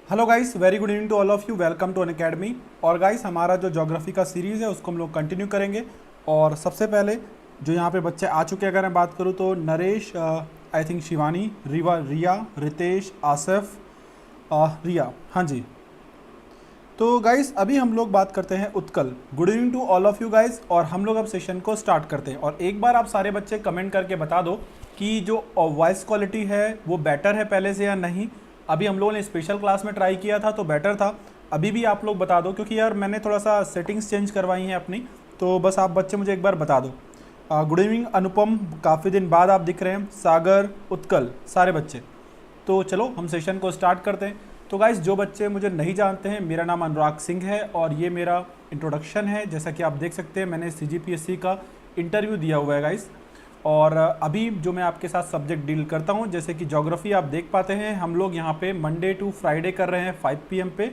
Hello guys, very good evening to all of you. Welcome to Unacademy. और guys, हमारा जो geography का series है उसको हम लोग कंटिन्यू करेंगे। और सबसे पहले जो यहाँ पे बच्चे आ चुके हैं, अगर मैं बात करूँ तो नरेश, आई थिंक शिवानी, रिया, रितेश, आसिफ, रिया, हाँ जी। तो गाइस अभी हम लोग बात करते हैं Utkal. Good evening to all of you guys. और हम लोग अब सेशन को स्टार्ट करते हैं। और एक बार आप सारे बच्चे कमेंट करके बता दो कि जो वॉइस क्वालिटी है वो बेटर है पहले से या नहीं। अभी हम लोगों ने स्पेशल क्लास में ट्राई किया था तो बेटर था। अभी भी आप लोग बता दो, क्योंकि यार मैंने थोड़ा सा सेटिंग्स चेंज करवाई हैं अपनी। तो बस आप बच्चे मुझे एक बार बता दो। गुड इवनिंग अनुपम, काफ़ी दिन बाद आप दिख रहे हैं। सागर, उत्कल, सारे बच्चे। तो चलो हम सेशन को स्टार्ट करते हैं। तो गाइस, जो बच्चे मुझे नहीं जानते हैं, मेरा नाम अनुराग सिंह है और ये मेरा इंट्रोडक्शन है। जैसा कि आप देख सकते हैं, मैंने CGPSC का इंटरव्यू दिया हुआ है गाइस। और अभी जो मैं आपके साथ सब्जेक्ट डील करता हूँ, जैसे कि ज्योग्राफी आप देख पाते हैं, हम लोग यहाँ पे मंडे टू फ्राइडे कर रहे हैं 5 PM पे,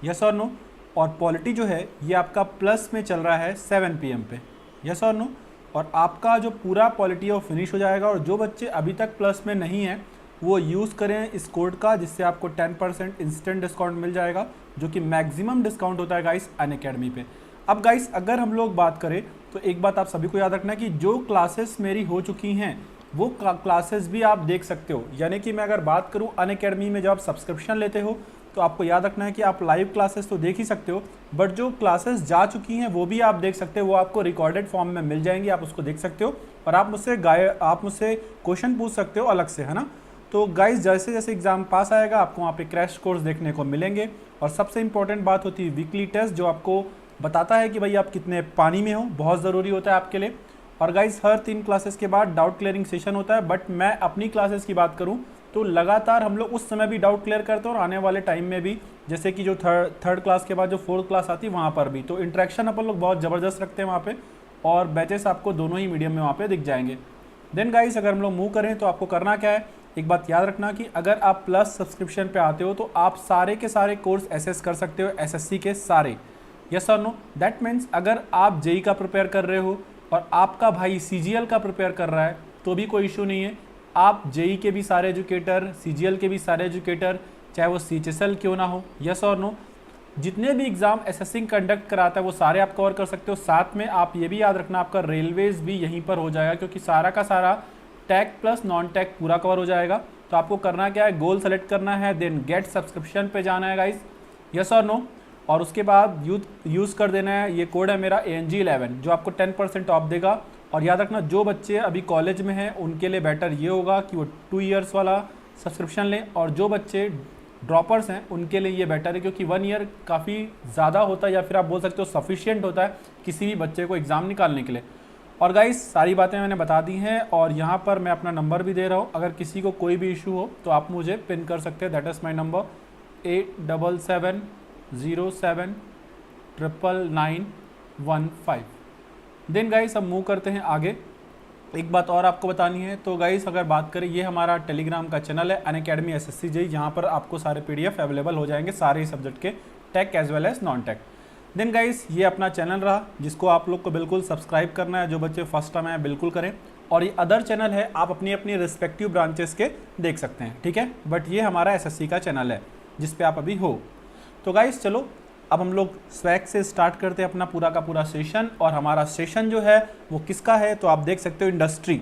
यस और नो। और पॉलिटी जो है ये आपका प्लस में चल रहा है 7 PM पे, यस और नो। और आपका जो पूरा पॉलिटी है वो फिनिश हो जाएगा। और जो बच्चे अभी तक प्लस में नहीं हैं वो यूज़ करें इस कोड का, जिससे आपको 10% इंस्टेंट डिस्काउंट मिल जाएगा, जो कि मैक्सिमम डिस्काउंट होता है गाइस अनअकैडमी पे। अब गाइस, अगर हम लोग बात करें तो एक बात आप सभी को याद रखना है कि जो क्लासेस मेरी हो चुकी हैं वो क्लासेस भी आप देख सकते हो। यानी कि मैं अगर बात करूं अनअकैडमी में जब आप सब्सक्रिप्शन लेते हो तो आपको याद रखना है कि आप लाइव क्लासेस तो देख ही सकते हो, बट जो क्लासेस जा चुकी हैं वो भी आप देख सकते हो। वो आपको रिकॉर्डेड फॉर्म में मिल जाएंगी, आप उसको देख सकते हो। और आप मुझसे क्वेश्चन पूछ सकते हो अलग से, है ना। तो गाइस, जैसे जैसे एग्जाम पास आएगा आपको वहाँ पे क्रैश कोर्स देखने को मिलेंगे। और सबसे इंपॉर्टेंट बात होती है वीकली टेस्ट, जो आपको बताता है कि भाई आप कितने पानी में हो, बहुत ज़रूरी होता है आपके लिए। और गाइस, हर 3 क्लासेस के बाद डाउट क्लियरिंग सेशन होता है। बट मैं अपनी क्लासेस की बात करूं तो लगातार हम लोग उस समय भी डाउट क्लियर करते हैं और आने वाले टाइम में भी, जैसे कि जो थर्ड क्लास के बाद जो 4th क्लास आती है वहाँ पर भी। तो इंटरेक्शन अपन लोग बहुत ज़बरदस्त रखते हैं वहाँ पे, और बैचेस आपको दोनों ही मीडियम में वहाँ पे दिख जाएंगे। देन गाइस, अगर हम लोग मूव करें तो आपको करना क्या है, एक बात याद रखना कि अगर आप प्लस सब्सक्रिप्शन पे आते हो तो आप सारे के सारे कोर्स एसेस कर सकते हो, SSC के सारे, yes or no. That means अगर आप जेई का प्रिपेयर कर रहे हो और आपका भाई CGL का प्रिपेयर कर रहा है तो भी कोई इशू नहीं है। आप जेई के भी सारे एजुकेटर, CGL के भी सारे एजुकेटर, चाहे वो CHSL क्यों ना हो, यस और नो, जितने भी एग्जाम SSC कंडक्ट कराता है वो सारे आप कवर कर सकते हो। साथ में आप ये भी याद रखना आपका रेलवेज भी यहीं पर हो जाएगा, क्योंकि सारा का सारा टैग प्लस नॉन टैग पूरा कवर हो जाएगा। तो आपको करना क्या है, गोल सेलेक्ट करना है, देन गेट सब्सक्रिप्शन पे जाना है गाइस, यस और नो। और उसके बाद यूज़ कर देना है, ये कोड है मेरा ANG11, जो आपको 10% ऑफ देगा। और याद रखना, जो बच्चे अभी कॉलेज में हैं उनके लिए बेटर ये होगा कि वो 2 ईयर्स वाला सब्सक्रिप्शन लें, और जो बच्चे ड्रॉपर्स हैं उनके लिए ये बेटर है, क्योंकि 1 ईयर काफ़ी ज़्यादा होता है, या फिर आप बोल सकते हो सफिशियंट होता है किसी भी बच्चे को एग्ज़ाम निकालने के लिए। और गाइस, सारी बातें मैंने बता दी हैं, और यहाँ पर मैं अपना नंबर भी दे रहा हूँ। अगर किसी को कोई भी इशू हो तो आप मुझे पिन कर सकते हैं। That is my number 8770799915। Then guys, अब मूव करते हैं आगे। एक बात और आपको बतानी है। तो गाइस, अगर बात करें, ये हमारा टेलीग्राम का चैनल है अनअकैडमी SSC जेई, यहाँ पर आपको सारे PDF अवेलेबल हो जाएंगे, सारे सब्जेक्ट के, tech as well as non tech. Then guys, ये अपना चैनल रहा जिसको आप लोग को बिल्कुल सब्सक्राइब करना है। जो बच्चे फर्स्ट टाइम आए बिल्कुल करें। और ये अदर चैनल है, आप अपनी अपनी रिस्पेक्टिव ब्रांचेस के देख सकते हैं, ठीक है। बट ये हमारा SSC का चैनल है जिस पे आप अभी हो। तो गाइस चलो, अब हम लोग स्वैग से स्टार्ट करते हैं अपना पूरा का पूरा सेशन। और हमारा सेशन जो है वो किसका है, तो आप देख सकते हो इंडस्ट्री।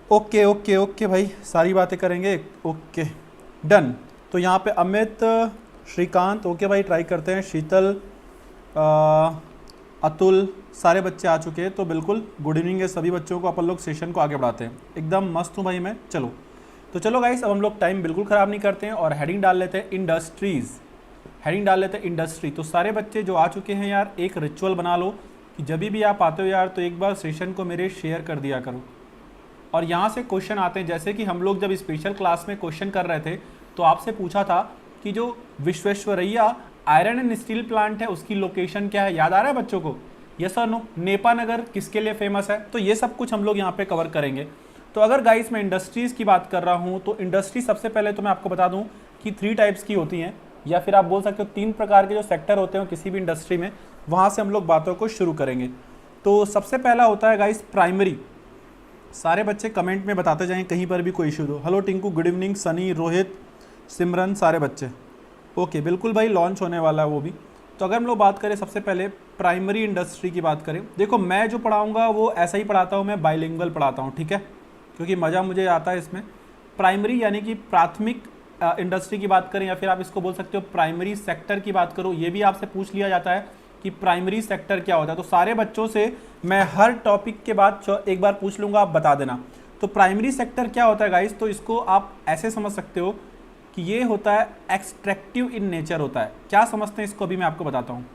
ओके ओके ओके भाई, सारी बातें करेंगे, ओके डन। तो यहाँ पे अमित, श्रीकांत, ओके भाई, ट्राई करते हैं। शीतल, अतुल, सारे बच्चे आ चुके हैं। तो बिल्कुल गुड इवनिंग है सभी बच्चों को। अपन लोग सेशन को आगे बढ़ाते हैं। एकदम मस्त हूँ भाई मैं। चलो तो चलो गाइस, अब हम लोग टाइम बिल्कुल ख़राब नहीं करते हैं और हेडिंग डाल लेते हैं इंडस्ट्रीज़। हेडिंग डाल लेते हैं इंडस्ट्री। तो सारे बच्चे जो आ चुके हैं यार, एक रिचुअल बना लो कि जब भी आप आते हो यार तो एक बार सेशन को मेरे शेयर कर दिया करो। और यहाँ से क्वेश्चन आते हैं, जैसे कि हम लोग जब स्पेशल क्लास में क्वेश्चन कर रहे थे तो आपसे पूछा था कि जो Visvesvaraya iron and steel plant है उसकी लोकेशन क्या है, याद आ रहा है बच्चों को, यस और नो। नेपानगर किसके लिए फेमस है, तो ये सब कुछ हम लोग यहाँ पे कवर करेंगे। तो अगर गाइस मैं इंडस्ट्रीज़ की बात कर रहा हूँ तो इंडस्ट्री सबसे पहले तो मैं आपको बता दूँ कि 3 टाइप्स की होती हैं, या फिर आप बोल सकते हो 3 प्रकार के जो सेक्टर होते हैं किसी भी इंडस्ट्री में, वहाँ से हम लोग बातों को शुरू करेंगे। तो सबसे पहला होता है गाइस प्राइमरी। सारे बच्चे कमेंट में बताते जाएं, कहीं पर भी कोई इशू हो। Hello Tinku, good evening. Sunny, Rohit, Simran सारे बच्चे। ओके बिल्कुल भाई, लॉन्च होने वाला है वो भी। तो अगर हम लोग बात करें सबसे पहले प्राइमरी इंडस्ट्री की बात करें, देखो मैं जो पढ़ाऊँगा वो ऐसा ही पढ़ाता हूँ, मैं बाइलिंगुअल पढ़ाता हूँ, ठीक है, क्योंकि मज़ा मुझे आता है इसमें। प्राइमरी यानी कि प्राथमिक इंडस्ट्री की बात करें, या फिर आप इसको बोल सकते हो प्राइमरी सेक्टर की बात करो, ये भी आपसे पूछ लिया जाता है कि प्राइमरी सेक्टर क्या होता है। तो सारे बच्चों से मैं हर टॉपिक के बाद एक बार पूछ लूँगा, आप बता देना। तो प्राइमरी सेक्टर क्या होता है गाइस, तो इसको आप ऐसे समझ सकते हो कि ये होता है एक्सट्रैक्टिव इन नेचर होता है। क्या समझते हैं इसको, अभी मैं आपको बताता हूँ।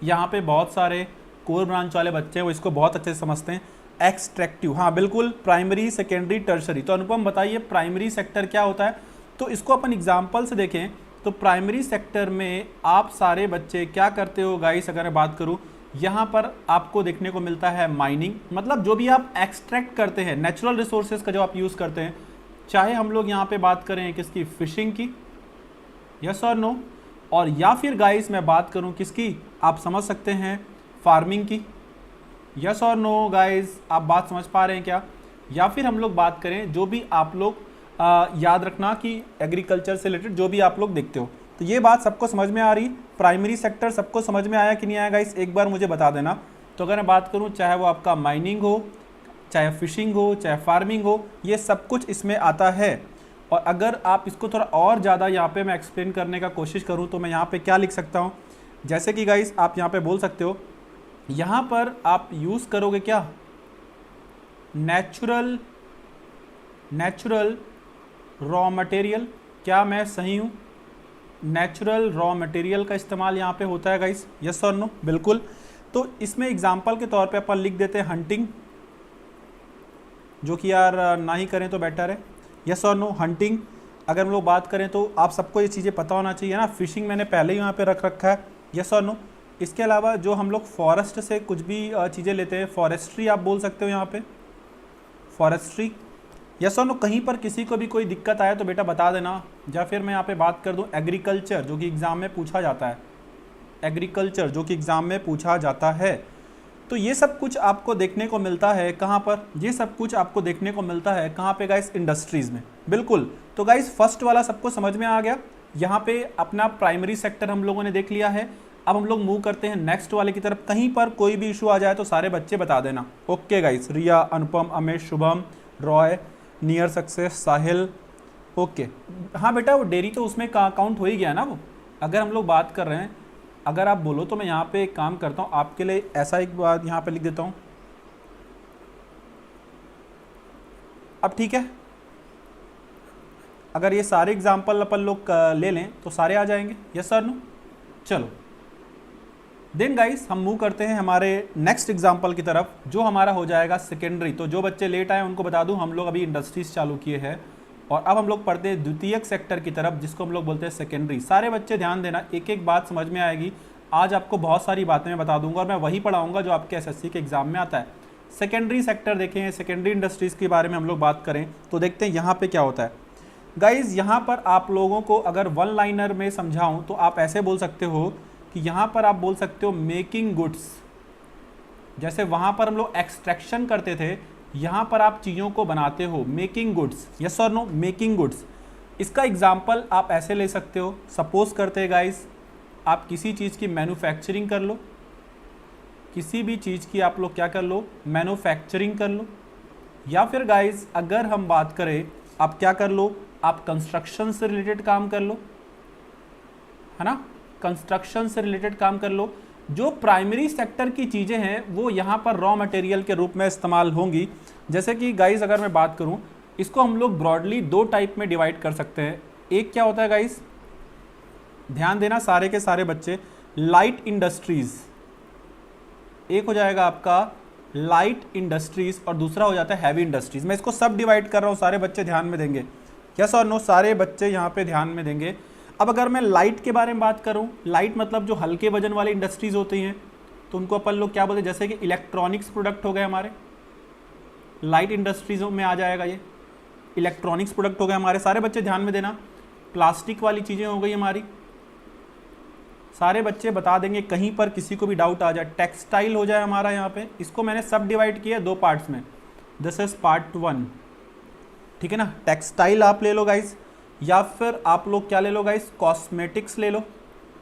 यहाँ पे बहुत सारे कोर ब्रांच वाले बच्चे हैं, वो इसको बहुत अच्छे से समझते हैं। एक्सट्रैक्टिव, हाँ बिल्कुल, प्राइमरी सेकेंडरी टर्शरी। तो अनुपम बताइए प्राइमरी सेक्टर क्या होता है। तो इसको अपन एग्जाम्पल से देखें तो प्राइमरी सेक्टर में आप सारे बच्चे क्या करते हो गाइस, अगर मैं बात करूँ, यहाँ पर आपको देखने को मिलता है माइनिंग, मतलब जो भी आप एक्सट्रैक्ट करते हैं, नेचुरल रिसोर्सेज का जो आप यूज़ करते हैं, चाहे हम लोग यहाँ पे बात करें किसकी, फिशिंग की, यस और नो, और या फिर गाइस मैं बात करूँ किसकी, आप समझ सकते हैं फार्मिंग की, यस और नो गाइस, आप बात समझ पा रहे हैं क्या। या फिर हम लोग बात करें जो भी आप लोग याद रखना कि एग्रीकल्चर से रिलेटेड जो भी आप लोग देखते हो। तो ये बात सबको समझ में आ रही, प्राइमरी सेक्टर सबको समझ में आया कि नहीं आया गाइस, एक बार मुझे बता देना। तो अगर मैं बात करूँ, चाहे वो आपका माइनिंग हो, चाहे फिशिंग हो, चाहे फार्मिंग हो, ये सब कुछ इसमें आता है। और अगर आप इसको थोड़ा और ज़्यादा यहाँ पे मैं एक्सप्लेन करने का कोशिश करूँ तो मैं यहाँ पे क्या लिख सकता हूँ, जैसे कि गाइस आप यहाँ पे बोल सकते हो, यहाँ पर आप यूज़ करोगे क्या, नेचुरल रॉ मटेरियल। क्या मैं सही हूँ, नेचुरल रॉ मटेरियल का इस्तेमाल यहाँ पे होता है गाइस, यस और नो, बिल्कुल। तो इसमें एग्जांपल के तौर पे अपन लिख देते हैं हंटिंग, जो कि यार ना ही करें तो बेटर है, यस और नो, हंटिंग। अगर हम लोग बात करें तो आप सबको ये चीज़ें पता होना चाहिए ना, फिशिंग मैंने पहले ही यहाँ पे रख रखा है, यस और नो। इसके अलावा जो हम लोग फॉरेस्ट से कुछ भी चीज़ें लेते हैं, फॉरेस्ट्री आप बोल सकते हो यहाँ पे, फॉरेस्ट्री, यस और नो। कहीं पर किसी को भी कोई दिक्कत आए तो बेटा बता देना। या फिर मैं यहाँ पे बात कर दूँ एग्रीकल्चर, जो कि एग्ज़ाम में पूछा जाता है, एग्रीकल्चर जो कि एग्ज़ाम में पूछा जाता है। तो ये सब कुछ आपको देखने को मिलता है कहाँ पर, ये सब कुछ आपको देखने को मिलता है कहाँ पे गाइस, इंडस्ट्रीज़ में, बिल्कुल। तो गाइस फर्स्ट वाला सबको समझ में आ गया, यहाँ पे अपना प्राइमरी सेक्टर हम लोगों ने देख लिया है। अब हम लोग मूव करते हैं नेक्स्ट वाले की तरफ। कहीं पर कोई भी इशू आ जाए तो सारे बच्चे बता देना, ओके गाइस। रिया, अनुपम, अमेश, शुभम, रॉय, नियर सक्सेस, साहिल, ओके। हाँ बेटा वो डेरी तो उसमें काउंट हो ही गया ना वो। अगर हम लोग बात कर रहे हैं, अगर आप बोलो तो मैं यहाँ पे एक काम करता हूँ आपके लिए, ऐसा एक बात यहाँ पे लिख देता हूँ, अब ठीक है। अगर ये सारे एग्जाम्पल अपन लोग ले लें तो सारे आ जाएंगे, यस सर नो। चलो देन गाइस हम मूव करते हैं हमारे नेक्स्ट एग्जाम्पल की तरफ, जो हमारा हो जाएगा सेकेंडरी। तो जो बच्चे लेट आए उनको बता दूं, हम लोग अभी इंडस्ट्रीज चालू किए हैं और अब हम लोग पढ़ते हैं द्वितीयक सेक्टर की तरफ, जिसको हम लोग बोलते हैं सेकेंडरी। सारे बच्चे ध्यान देना, एक एक बात समझ में आएगी। आज आपको बहुत सारी बातें मैं बता दूंगा और मैं वही पढ़ाऊंगा जो आपके एसएससी के एग्जाम में आता है। सेकेंडरी सेक्टर देखें, सेकेंडरी इंडस्ट्रीज़ के बारे में हम लोग बात करें तो देखते हैं यहाँ पे क्या होता है गाइज। यहाँ पर आप लोगों को अगर वन लाइनर में समझाऊँ तो आप ऐसे बोल सकते हो कि यहाँ पर आप बोल सकते हो मेकिंग गुड्स। जैसे वहाँ पर हम लोग एक्सट्रैक्शन करते थे, यहाँ पर आप चीज़ों को बनाते हो, making goods, yes or no, making goods. इसका एग्जाम्पल आप ऐसे ले सकते हो, सपोज करते हैं गाइस आप किसी चीज़ की मैन्युफैक्चरिंग कर लो, किसी भी चीज़ की आप लोग क्या कर लो, मैन्युफैक्चरिंग कर लो। या फिर गाइस अगर हम बात करें, आप क्या कर लो, आप कंस्ट्रक्शन से रिलेटेड काम कर लो, है ना, कंस्ट्रक्शन से रिलेटेड काम कर लो। जो प्राइमरी सेक्टर की चीज़ें हैं वो यहाँ पर रॉ मटेरियल के रूप में इस्तेमाल होंगी। जैसे कि गाइस अगर मैं बात करूँ, इसको हम लोग ब्रॉडली दो टाइप में डिवाइड कर सकते हैं। एक क्या होता है गाइस, ध्यान देना सारे के सारे बच्चे, लाइट इंडस्ट्रीज़, एक हो जाएगा आपका लाइट इंडस्ट्रीज़ और दूसरा हो जाता है हैवी इंडस्ट्रीज़। मैं इसको सब डिवाइड कर रहा हूँ, सारे बच्चे ध्यान में देंगे, यस और नो, सारे बच्चे यहाँ पे ध्यान में देंगे। अब अगर मैं लाइट के बारे में बात करूं, लाइट मतलब जो हल्के वजन वाली इंडस्ट्रीज होती हैं, तो उनको अपन लोग क्या बोलते हैं, जैसे कि इलेक्ट्रॉनिक्स प्रोडक्ट हो गए हमारे, लाइट इंडस्ट्रीज़ों में आ जाएगा ये, इलेक्ट्रॉनिक्स प्रोडक्ट हो गए हमारे। सारे बच्चे ध्यान में देना, प्लास्टिक वाली चीज़ें हो गई हमारी, सारे बच्चे बता देंगे कहीं पर किसी को भी डाउट आ जाए। टेक्सटाइल हो जाए हमारा यहाँ पे, इसको मैंने सब डिवाइड किया दो पार्ट्स में, दिस इज पार्ट 1, ठीक है ना। टेक्सटाइल आप ले लो गाइस, या फिर आप लोग क्या ले लो गाइस, कॉस्मेटिक्स ले लो।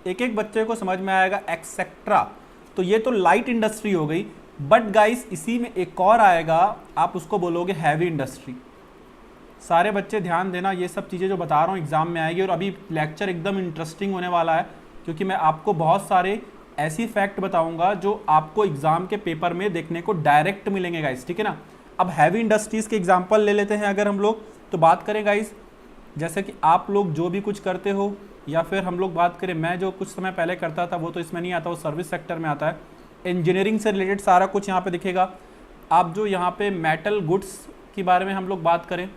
एक एक बच्चे को समझ में आएगा, एक्सेट्रा। तो ये तो लाइट इंडस्ट्री हो गई, बट गाइस इसी में एक और आएगा, आप उसको बोलोगे हैवी इंडस्ट्री। सारे बच्चे ध्यान देना, ये सब चीज़ें जो बता रहा हूँ एग्जाम में आएगी, और अभी लेक्चर एकदम इंटरेस्टिंग होने वाला है, क्योंकि मैं आपको बहुत सारे ऐसी फैक्ट बताऊंगा जो आपको एग्जाम के पेपर में देखने को डायरेक्ट मिलेंगे गाइस, ठीक है ना। अब हैवी इंडस्ट्रीज के एग्जाम्पल ले लेते हैं अगर हम लोग, तो बात करें गाइस, जैसे कि आप लोग जो भी कुछ करते हो, या फिर हम लोग बात करें, मैं जो कुछ समय पहले करता था वो तो इसमें नहीं आता, वो सर्विस सेक्टर में आता है। इंजीनियरिंग से रिलेटेड सारा कुछ यहाँ पे दिखेगा। आप जो यहाँ पे मेटल गुड्स के बारे में हम लोग बात करें,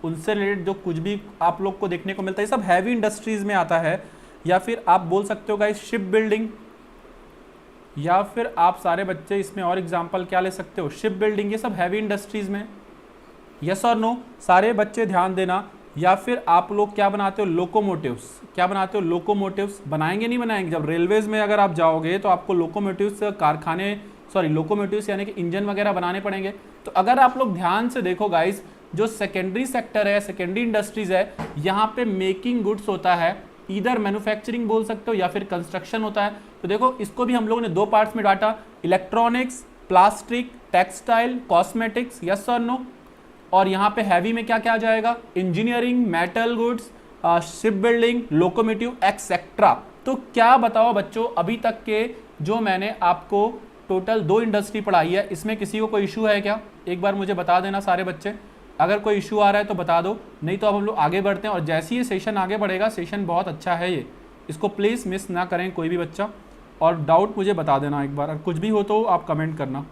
उनसे रिलेटेड जो कुछ भी आप लोग को देखने को मिलता है, ये सब हैवी इंडस्ट्रीज़ में आता है। या फिर आप बोल सकते हो गाइस शिप बिल्डिंग, या फिर आप सारे बच्चे इसमें और एग्जांपल क्या ले सकते हो, शिप बिल्डिंग, ये सब हैवी इंडस्ट्रीज़ में। यस और नो, सारे बच्चे ध्यान देना। या फिर आप लोग क्या बनाते हो, लोकोमोटिव्स, क्या बनाते हो, लोकोमोटिव्स बनाएंगे, नहीं बनाएंगे। जब रेलवेज में अगर आप जाओगे तो आपको लोकोमोटिव्स कारखाने, सॉरी लोकोमोटिव्स यानी कि इंजन वगैरह बनाने पड़ेंगे। तो अगर आप लोग ध्यान से देखो गाइस, जो सेकेंडरी सेक्टर है, सेकेंडरी इंडस्ट्रीज है, यहाँ पे मेकिंग गुड्स होता है, इधर मैन्युफैक्चरिंग बोल सकते हो या फिर कंस्ट्रक्शन होता है। तो देखो इसको भी हम लोगों ने दो पार्ट्स में बांटा, electronics, plastic, textile, cosmetics, yes or no. और यहाँ पे हैवी में क्या क्या आ जाएगा, engineering, metal goods, ship building, locomotive, etcetera. तो क्या बताओ बच्चों, अभी तक के जो मैंने आपको टोटल 2 इंडस्ट्री पढ़ाई है, इसमें किसी को कोई इशू है क्या? एक बार मुझे बता देना सारे बच्चे, अगर कोई इशू आ रहा है तो बता दो, नहीं तो अब हम लोग आगे बढ़ते हैं। और जैसे ही सेशन आगे बढ़ेगा, सेशन बहुत अच्छा है ये, इसको प्लीज़ मिस ना करें कोई भी बच्चा। और डाउट मुझे बता देना एक बार, और कुछ भी हो तो आप कमेंट करना,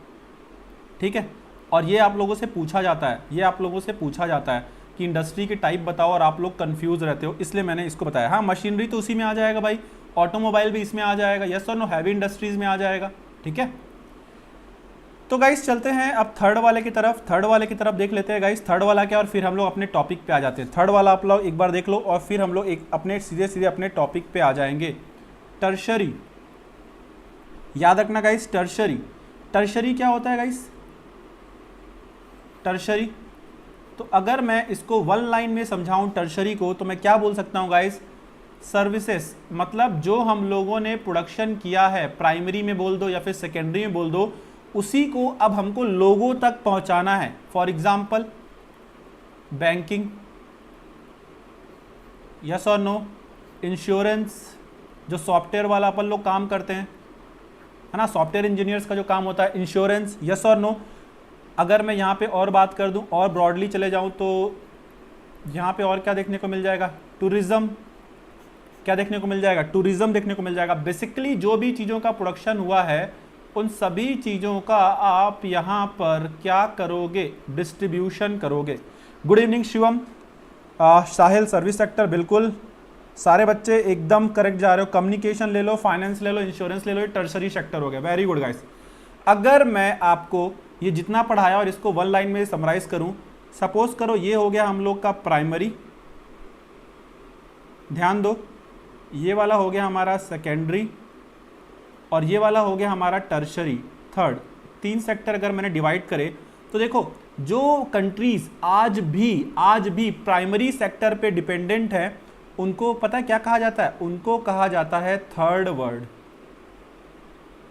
ठीक है। और ये आप लोगों से पूछा जाता है, ये आप लोगों से पूछा जाता है कि इंडस्ट्री की टाइप बताओ, और आप लोग कंफ्यूज रहते हो, इसलिए मैंने इसको बताया। हाँ, मशीनरी तो उसी में आ जाएगा भाई, ऑटोमोबाइल भी इसमें आ जाएगा, yes or no, heavy industries में आ जाएगा, ठीक है। तो गाइस चलते हैं अब थर्ड वाले की तरफ, थर्ड वाले की तरफ देख लेते हैं गाइस, थर्ड वाला क्या, और फिर हम लोग अपने टॉपिक पे आ जाते हैं। थर्ड वाला आप लोग एक बार देख लो, और फिर हम लोग एक अपने सीधे सीधे अपने टॉपिक पे आ जाएंगे। टर्शरी, याद रखना गाइस, टर्शरी, टर्शरी क्या होता है गाइस, टर्शरी। तो अगर मैं इसको वन लाइन में समझाऊं टर्शरी को, तो मैं क्या बोल सकता हूं गाइस, सर्विसेज, मतलब जो हम लोगों ने प्रोडक्शन किया है, प्राइमरी में बोल दो या फिर सेकेंडरी में बोल दो, उसी को अब हमको लोगों तक पहुंचाना है। For example banking, yes or no, insurance, जो सॉफ्टवेयर वाला अपन लोग काम करते हैं, है ना, सॉफ्टवेयर इंजीनियर्स का जो काम होता है, इंश्योरेंस, यस और नो। अगर मैं यहाँ पे और बात कर दूँ और ब्रॉडली चले जाऊँ, तो यहाँ पे और क्या देखने को मिल जाएगा, टूरिज़्म, क्या देखने को मिल जाएगा, टूरिज़्म देखने को मिल जाएगा। बेसिकली जो भी चीज़ों का प्रोडक्शन हुआ है, उन सभी चीज़ों का आप यहाँ पर क्या करोगे, डिस्ट्रीब्यूशन करोगे। गुड इवनिंग शिवम, साहिल, सर्विस सेक्टर, बिल्कुल सारे बच्चे एकदम करेक्ट जा रहे हो। कम्युनिकेशन ले लो, फाइनेंस ले लो, इंश्योरेंस ले लो, ये टर्सरी सेक्टर हो गया, वेरी गुड गाइस। अगर मैं आपको ये जितना पढ़ाया और इसको वन लाइन में समराइज करूं, सपोज करो ये हो गया हम लोग का प्राइमरी, ध्यान दो, ये वाला हो गया हमारा सेकेंडरी, और ये वाला हो गया हमारा टर्शरी, थर्ड। 3 सेक्टर अगर मैंने डिवाइड करे, तो देखो जो कंट्रीज आज भी प्राइमरी सेक्टर पे डिपेंडेंट है, उनको पता है क्या कहा जाता है, उनको कहा जाता है थर्ड वर्ल्ड,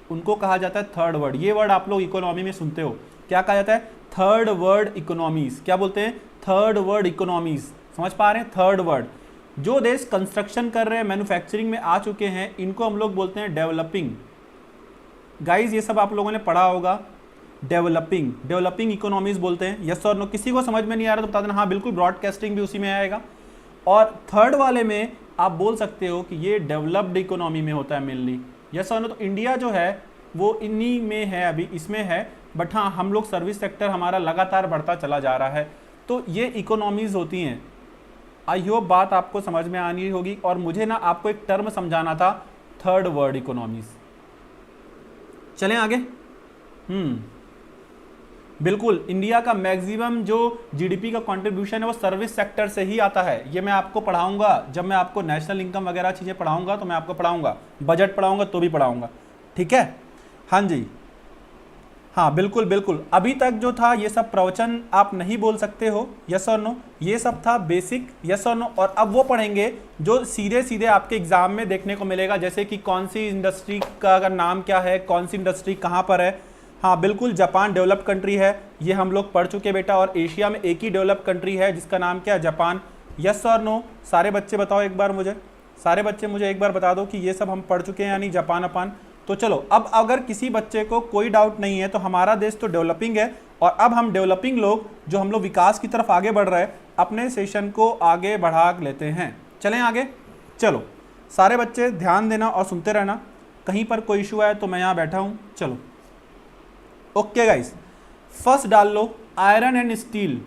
उनको कहा जाता है थर्ड वर्ल्ड। ये वर्ड आप लोग इकोनॉमी में सुनते हो, क्या कहा जाता है, थर्ड वर्ल्ड इकोनॉमीज, क्या बोलते हैं, थर्ड वर्ल्ड इकोनॉमीज, समझ पा रहे हैं, थर्ड वर्ल्ड। जो देश कंस्ट्रक्शन कर रहे हैं, मैन्युफैक्चरिंग में आ चुके हैं, इनको हम लोग बोलते हैं डेवलपिंग। गाइज ये सब आप लोगों ने पढ़ा होगा, डेवलपिंग इकोनॉमीज बोलते हैं, यस और नो। किसी को समझ में नहीं आ रहा तो बता देना, हाँ बिल्कुल, ब्रॉडकास्टिंग भी उसी में आएगा। और थर्ड वाले में आप बोल सकते हो कि ये डेवलप्ड इकोनॉमी में होता है मेनली, यस और नो। तो इंडिया जो है वो इन्हीं में है, अभी इसमें है, बट हाँ हम लोग सर्विस सेक्टर हमारा लगातार बढ़ता चला जा रहा है। तो ये इकोनॉमीज होती हैं। आई होप बात आपको समझ में आनी होगी। और मुझे ना आपको एक टर्म समझाना था, थर्ड वर्ल्ड इकोनॉमीज। चलें आगे। बिल्कुल, इंडिया का मैक्सिमम जो जीडीपी का कंट्रीब्यूशन है वो सर्विस सेक्टर से ही आता है। ये मैं आपको पढ़ाऊंगा, जब मैं आपको नेशनल इनकम वगैरह चीज़ें पढ़ाऊंगा तो मैं आपको पढ़ाऊंगा, बजट पढ़ाऊंगा तो भी पढ़ाऊंगा, ठीक है। हाँ जी, हाँ बिल्कुल बिल्कुल, अभी तक जो था ये सब प्रवचन आप नहीं बोल सकते हो, यस और नो, ये सब था बेसिक, यस और नो। और अब वो पढ़ेंगे जो सीधे सीधे आपके एग्जाम में देखने को मिलेगा, जैसे कि कौन सी इंडस्ट्री का नाम क्या है, कौन सी इंडस्ट्री कहाँ पर है। हाँ बिल्कुल, जापान डेवलप्ड कंट्री है, ये हम लोग पढ़ चुके बेटा। और एशिया में एक ही डेवलप्ड कंट्री है जिसका नाम क्या है, जापान। यस और नो, सारे बच्चे बताओ एक बार मुझे, सारे बच्चे मुझे एक बार बता दो कि ये सब हम पढ़ चुके हैं, यानी जापान अपान। तो चलो, अब अगर किसी बच्चे को कोई डाउट नहीं है तो हमारा देश तो डेवलपिंग है, और अब हम डेवलपिंग लोग जो हम लोग विकास की तरफ आगे बढ़ रहे हैं, अपने सेशन को आगे बढ़ा लेते हैं। चलें आगे, चलो सारे बच्चे ध्यान देना और सुनते रहना, कहीं पर कोई इशू आए तो मैं यहाँ बैठा हूँ। चलो ओके गाइस, फर्स्ट डाल लो आयरन एंड स्टील।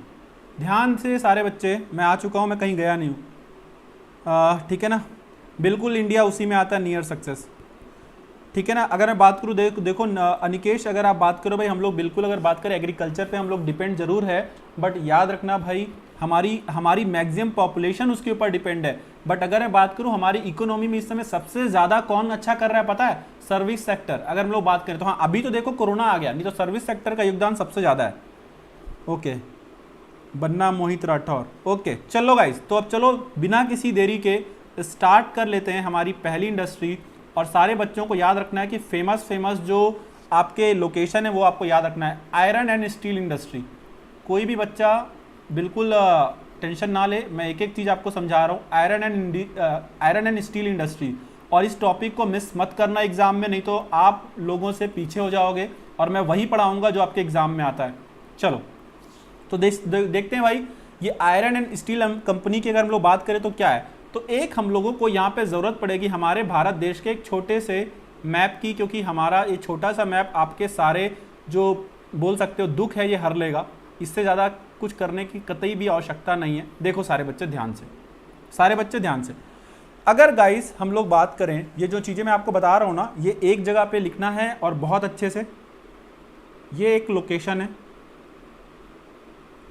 ध्यान से सारे बच्चे, मैं आ चुका हूँ, मैं कहीं गया नहीं हूँ, ठीक है ना। बिल्कुल इंडिया उसी में आता है, नियर सक्सेस, ठीक है ना। अगर मैं बात करूँ, देखो अनिकेश, अगर आप बात करो भाई, हम लोग बिल्कुल अगर बात करें एग्रीकल्चर पे हम लोग डिपेंड जरूर है, बट याद रखना भाई हमारी मैक्सिमम पॉपुलेशन उसके ऊपर डिपेंड है। बट अगर मैं बात करूँ हमारी इकोनॉमी में इस समय सबसे ज़्यादा कौन अच्छा कर रहा है पता है, सर्विस सेक्टर। अगर हम लोग बात करें तो हाँ, अभी तो देखो कोरोना आ गया, नहीं तो सर्विस सेक्टर का योगदान सबसे ज़्यादा है। ओके, बन्ना मोहित राठौर, ओके चलो गाइस, तो अब चलो बिना किसी देरी के स्टार्ट कर लेते हैं हमारी पहली इंडस्ट्री। और सारे बच्चों को याद रखना है कि फेमस जो आपके लोकेशन है वो आपको याद रखना है, आयरन एंड स्टील इंडस्ट्री। कोई भी बच्चा बिल्कुल टेंशन ना ले, मैं एक एक चीज़ आपको समझा रहा हूँ, आयरन एंड स्टील इंडस्ट्री। और इस टॉपिक को मिस मत करना एग्जाम में, नहीं तो आप लोगों से पीछे हो जाओगे, और मैं वही पढ़ाऊँगा जो आपके एग्जाम में आता है। चलो तो देखते हैं भाई, ये आयरन एंड स्टील कंपनी की अगर हम लोग बात करें तो क्या है। तो एक हम लोगों को यहाँ पे ज़रूरत पड़ेगी हमारे भारत देश के एक छोटे से मैप की, क्योंकि हमारा ये छोटा सा मैप आपके सारे जो बोल सकते हो दुख है ये हर लेगा। इससे ज़्यादा कुछ करने की कतई भी आवश्यकता नहीं है। देखो सारे बच्चे ध्यान से, सारे बच्चे ध्यान से, अगर गाइस हम लोग बात करें, ये जो चीज़ें मैं आपको बता रहा हूँ ना, ये एक जगह पे लिखना है और बहुत अच्छे से। ये एक लोकेशन है,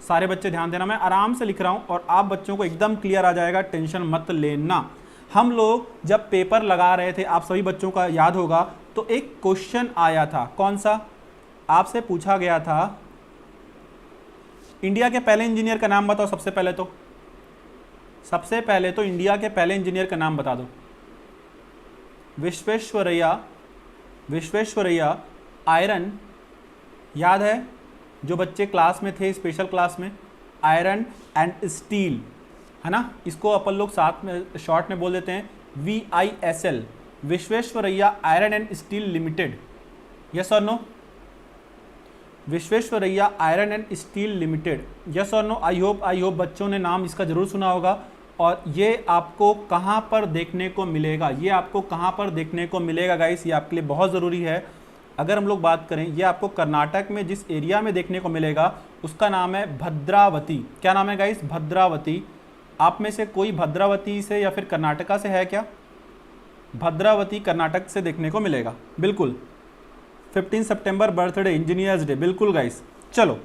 सारे बच्चे ध्यान देना, मैं आराम से लिख रहा हूँ और आप बच्चों को एकदम क्लियर आ जाएगा, टेंशन मत लेना। हम लोग जब पेपर लगा रहे थे, आप सभी बच्चों का याद होगा, तो एक क्वेश्चन आया था, कौन सा, आपसे पूछा गया था इंडिया के पहले इंजीनियर का नाम बताओ। सबसे पहले तो इंडिया के पहले इंजीनियर का नाम बता दो। विश्वेश्वरैया आयरन, याद है जो बच्चे क्लास में थे, स्पेशल क्लास में, आयरन एंड स्टील, है ना, इसको अपन लोग साथ में शॉर्ट में बोल देते हैं VISL, Visvesvaraya iron and steel limited. Yes or no, Visvesvaraya iron and steel limited, yes or no. I hope बच्चों ने नाम इसका जरूर सुना होगा। और ये आपको कहाँ पर देखने को मिलेगा, ये आपको कहाँ पर देखने को मिलेगा गाइस, ये आपके लिए बहुत ज़रूरी है। अगर हम लोग बात करें, ये आपको कर्नाटक में जिस एरिया में देखने को मिलेगा उसका नाम है भद्रावती। क्या नाम है गाइस, भद्रावती। आप में से कोई भद्रावती से या फिर कर्नाटका से है क्या? भद्रावती कर्नाटक से देखने को मिलेगा, बिल्कुल। 15 सितंबर बर्थडे, इंजीनियर्स डे, बिल्कुल गाइस। चलो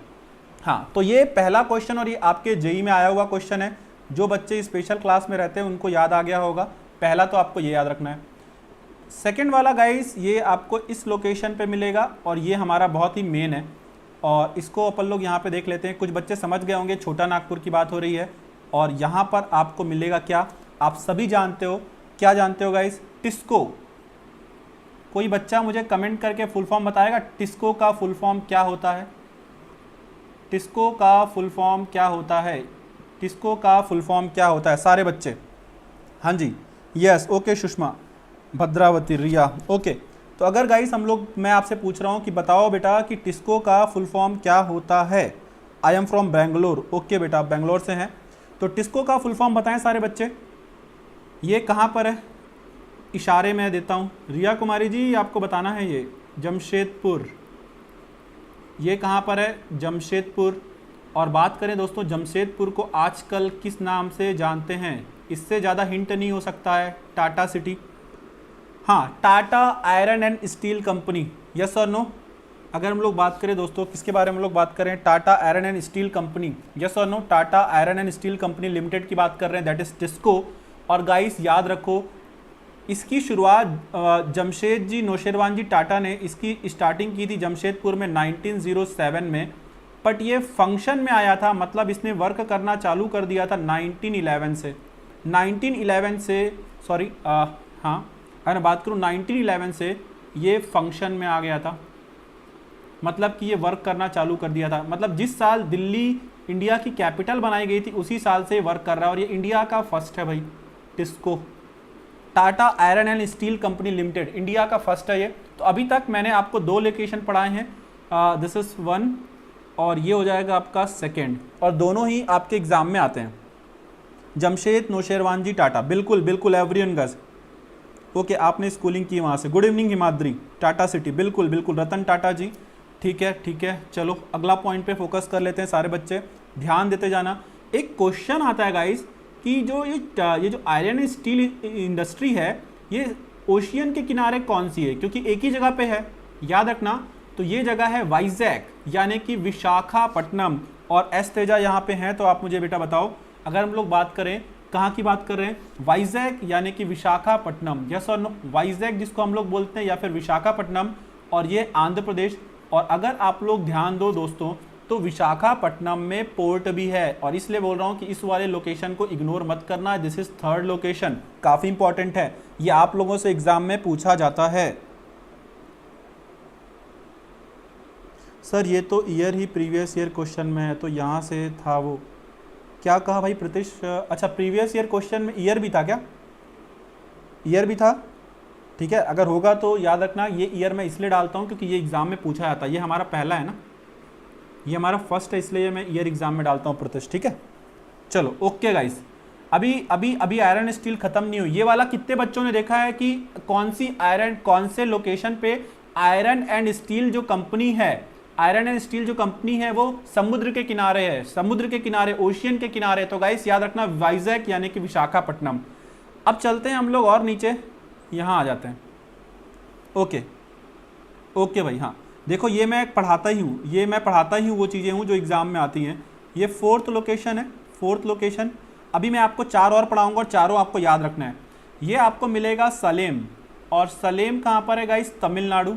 हाँ, तो ये पहला क्वेश्चन और ये आपके जेई में आया हुआ क्वेश्चन है। जो बच्चे स्पेशल क्लास में रहते हैं उनको याद आ गया होगा। पहला तो आपको ये याद रखना है। सेकंड वाला गाइस, ये आपको इस लोकेशन पे मिलेगा और ये हमारा बहुत ही मेन है, और इसको अपन लोग यहाँ पे देख लेते हैं। कुछ बच्चे समझ गए होंगे, छोटा नागपुर की बात हो रही है। और यहाँ पर आपको मिलेगा क्या, आप सभी जानते हो, क्या जानते हो गाइस, टिस्को। कोई बच्चा मुझे कमेंट करके फुल फॉर्म बताएगा, टिस्को का फुल फॉर्म क्या होता है? टिस्को का फुल फॉर्म क्या होता है? टिस्को का फुल फॉर्म क्या होता है सारे बच्चे? हाँ जी, यस, ओके सुषमा, भद्रावती, रिया, ओके। तो अगर गाइस हम लोग, मैं आपसे पूछ रहा हूँ कि बताओ बेटा कि टिस्को का फुल फॉर्म क्या होता है। I am from Bangalore, okay बेटा, आप बेंगलोर से हैं। तो टिस्को का फुल फॉर्म बताएं सारे बच्चे। ये कहाँ पर है, इशारे में देता हूँ। रिया कुमारी जी, आपको बताना है, ये जमशेदपुर। ये कहाँ पर है, जमशेदपुर। और बात करें दोस्तों, जमशेदपुर को आजकल किस नाम से जानते हैं? इससे ज़्यादा हिंट नहीं हो सकता है, टाटा सिटी। हाँ, Tata iron and steel company, yes or no. अगर हम लोग बात करें दोस्तों, किसके बारे में हम लोग बात करें, Tata iron and steel company, yes or no. Tata iron and steel company limited की बात कर रहे हैं, दैट इज टिस्को। और गाइस याद रखो, इसकी शुरुआत जमशेद जी नौशेरवान जी टाटा ने इसकी स्टार्टिंग की थी जमशेदपुर में 1907 में, बट ये फंक्शन में आया था, मतलब इसने वर्क करना चालू कर दिया था 1911 से। 1911 से सॉरी हाँ, अगर बात करूँ 1911 से ये फंक्शन में आ गया था, मतलब कि ये वर्क करना चालू कर दिया था। मतलब जिस साल दिल्ली इंडिया की कैपिटल बनाई गई थी उसी साल से वर्क कर रहा है, और ये इंडिया का फर्स्ट है भाई TISCO, Tata iron and steel company limited, India का फर्स्ट है ये। तो अभी तक मैंने आपको 2 लोकेशन पढ़ाए हैं, दिस इज 1 और ये हो जाएगा आपका सेकेंड, और दोनों ही आपके एग्जाम में आते हैं। जमशेद नौशेरवान जी टाटा, बिल्कुल बिल्कुल एवरीवन गज, ओके आपने स्कूलिंग की वहाँ से। Good evening Himadri, Tata city, बिल्कुल बिल्कुल रतन टाटा जी, ठीक है। चलो अगला पॉइंट पे फोकस कर लेते हैं, सारे बच्चे ध्यान देते जाना। एक क्वेश्चन आता है गाइस कि जो ये जो आयरन एंड स्टील इंडस्ट्री है ये ओशियन के किनारे कौन सी है, क्योंकि एक ही जगह पे है, याद रखना। तो ये जगह है वाइजैक यानी कि विशाखापट्टनम, और एस तेजा यहाँ पे हैं, तो आप मुझे बेटा बताओ, अगर हम लोग बात करें कहाँ की बात कर रहे हैं, वाइजैक यानी कि Visakhapatnam, yes or no, Vizag जिसको हम लोग बोलते हैं या फिर विशाखापट्टनम, और ये आंध्र प्रदेश। और अगर आप लोग ध्यान दो दोस्तों तो विशाखापट्टनम में पोर्ट भी है, और इसलिए बोल रहा हूँ कि इस वाले लोकेशन को इग्नोर मत करना, दिस इज थर्ड लोकेशन, काफ़ी इंपॉर्टेंट है, ये आप लोगों से एग्जाम में पूछा जाता है। सर ये तो ईयर ही प्रीवियस ईयर क्वेश्चन में है, तो यहाँ से था वो, क्या कहा भाई प्रतीश? अच्छा प्रीवियस ईयर क्वेश्चन में ईयर भी था क्या? ईयर भी था, ठीक है। अगर होगा तो याद रखना, ये ईयर मैं इसलिए डालता हूँ क्योंकि ये एग्जाम में पूछा जाता है, ये हमारा पहला है ना, ये हमारा फर्स्ट है, इसलिए मैं ईयर एग्जाम में डालता हूँ प्रतीश, ठीक है। चलो ओके गाइस, अभी आयरन स्टील खत्म नहीं हुई। ये वाला कितने बच्चों ने देखा है कि कौन से लोकेशन पे आयरन एंड स्टील जो कंपनी है, आयरन एंड स्टील जो कंपनी है वो समुद्र के किनारे है, समुद्र के किनारे, ओशियन के किनारे। तो गाइस याद रखना वाइजैक यानी कि विशाखापट्टनम। अब चलते हैं हम लोग और नीचे, यहाँ आ जाते हैं। ओके भाई, हाँ देखो ये मैं पढ़ाता ही हूँ, वो चीज़ें हूँ जो एग्ज़ाम में आती हैं। ये फोर्थ लोकेशन है, फोर्थ लोकेशन। अभी मैं आपको 4 और पढ़ाऊँगा और चारों आपको याद रखना है। ये आपको मिलेगा सलेम, और सलेम कहाँ पर है गाइस? तमिलनाडु।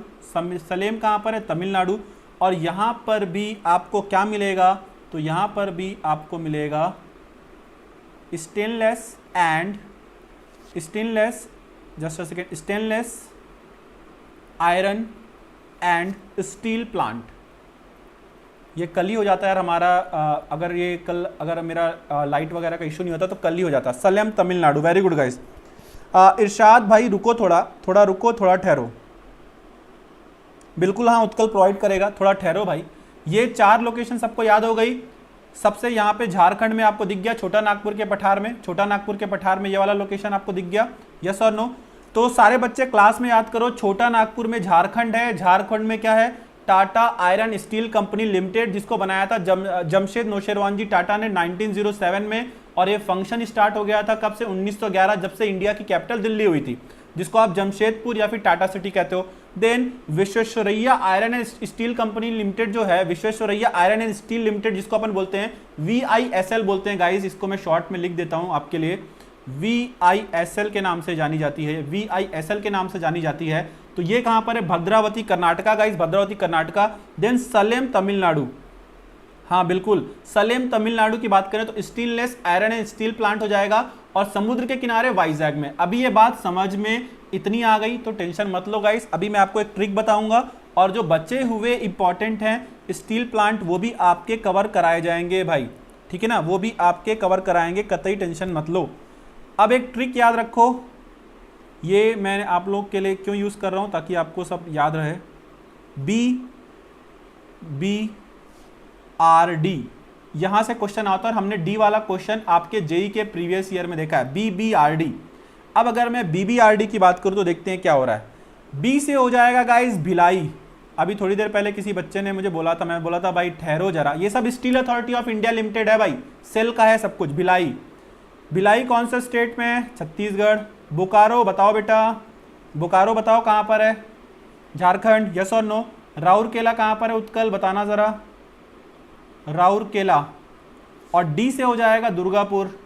सलेम कहाँ पर है? तमिलनाडु। और यहाँ पर भी आपको क्या मिलेगा? तो यहाँ पर भी आपको मिलेगा stainless iron and steel plant. ये कल ही हो जाता है यार हमारा, अगर मेरा लाइट वगैरह का इशू नहीं होता तो कल ही हो जाता। Salem Tamil Nadu, very good guys. Irshad भाई रुको, थोड़ा रुको, थोड़ा ठहरो। बिल्कुल हाँ, उत्कल प्रोवाइड करेगा, थोड़ा ठहरो भाई। ये 4 लोकेशन सबको याद हो गई। सबसे यहाँ पे झारखंड में आपको दिख गया, छोटा नागपुर के पठार में ये वाला लोकेशन आपको दिख गया, यस और नो? तो सारे बच्चे क्लास में याद करो, छोटा नागपुर में झारखंड है, झारखंड में क्या है? Tata iron steel company limited, जिसको बनाया था जमशेद नौशेरवान जी टाटा ने 1907 में, और ये फंक्शन स्टार्ट हो गया था कब से? 1911, जब से इंडिया की कैपिटल दिल्ली हुई थी, जिसको आप जमशेदपुर या फिर टाटा सिटी कहते हो। Then Visvesvaraya iron and steel company limited जो है, Visvesvaraya iron and steel limited, जिसको अपन बोलते हैं VISL बोलते हैं गाइस, इसको मैं शॉर्ट में लिख देता हूं आपके लिए, VISL के नाम से जानी जाती है, VISL के नाम से जानी जाती है। तो ये कहां पर है? भद्रावती कर्नाटका गाइस, भद्रावती कर्नाटका। देन सलेम तमिलनाडु, हाँ बिल्कुल, सलेम तमिलनाडु की बात करें तो stainless iron and steel plant हो जाएगा, और समुद्र के किनारे वाइजैक में। अभी ये बात समझ में इतनी आ गई तो टेंशन मत लो गाइस। अभी मैं आपको एक ट्रिक बताऊंगा, और जो बचे हुए इंपॉर्टेंट हैं स्टील प्लांट वो भी आपके कवर कराए जाएंगे भाई, ठीक है ना, वो भी आपके कवर कराएंगे, कतई टेंशन मत लो। अब एक ट्रिक याद रखो, ये मैं आप लोग के लिए क्यों यूज़ कर रहा हूँ, ताकि आपको सब याद रहे। BBRD, यहाँ से क्वेश्चन आता है, और हमने डी वाला क्वेश्चन आपके जेई के प्रीवियस ईयर में देखा है, BBRD। अब अगर मैं BBRD की बात करूँ तो देखते हैं क्या हो रहा है। बी से हो जाएगा गाइस भिलाई। अभी थोड़ी देर पहले किसी बच्चे ने मुझे बोला था, मैं बोला था भाई ठहरो जरा, ये सब steel authority of India limited है भाई, सेल का है सब कुछ। भिलाई कौन सा स्टेट में है? छत्तीसगढ़। बोकारो बताओ बेटा, बोकारो बताओ कहाँ पर है? Jharkhand, yes or no? Rourkela कहाँ पर है? उत्कल बताना ज़रा, राउरकेला। और डी से हो जाएगा दुर्गापुर,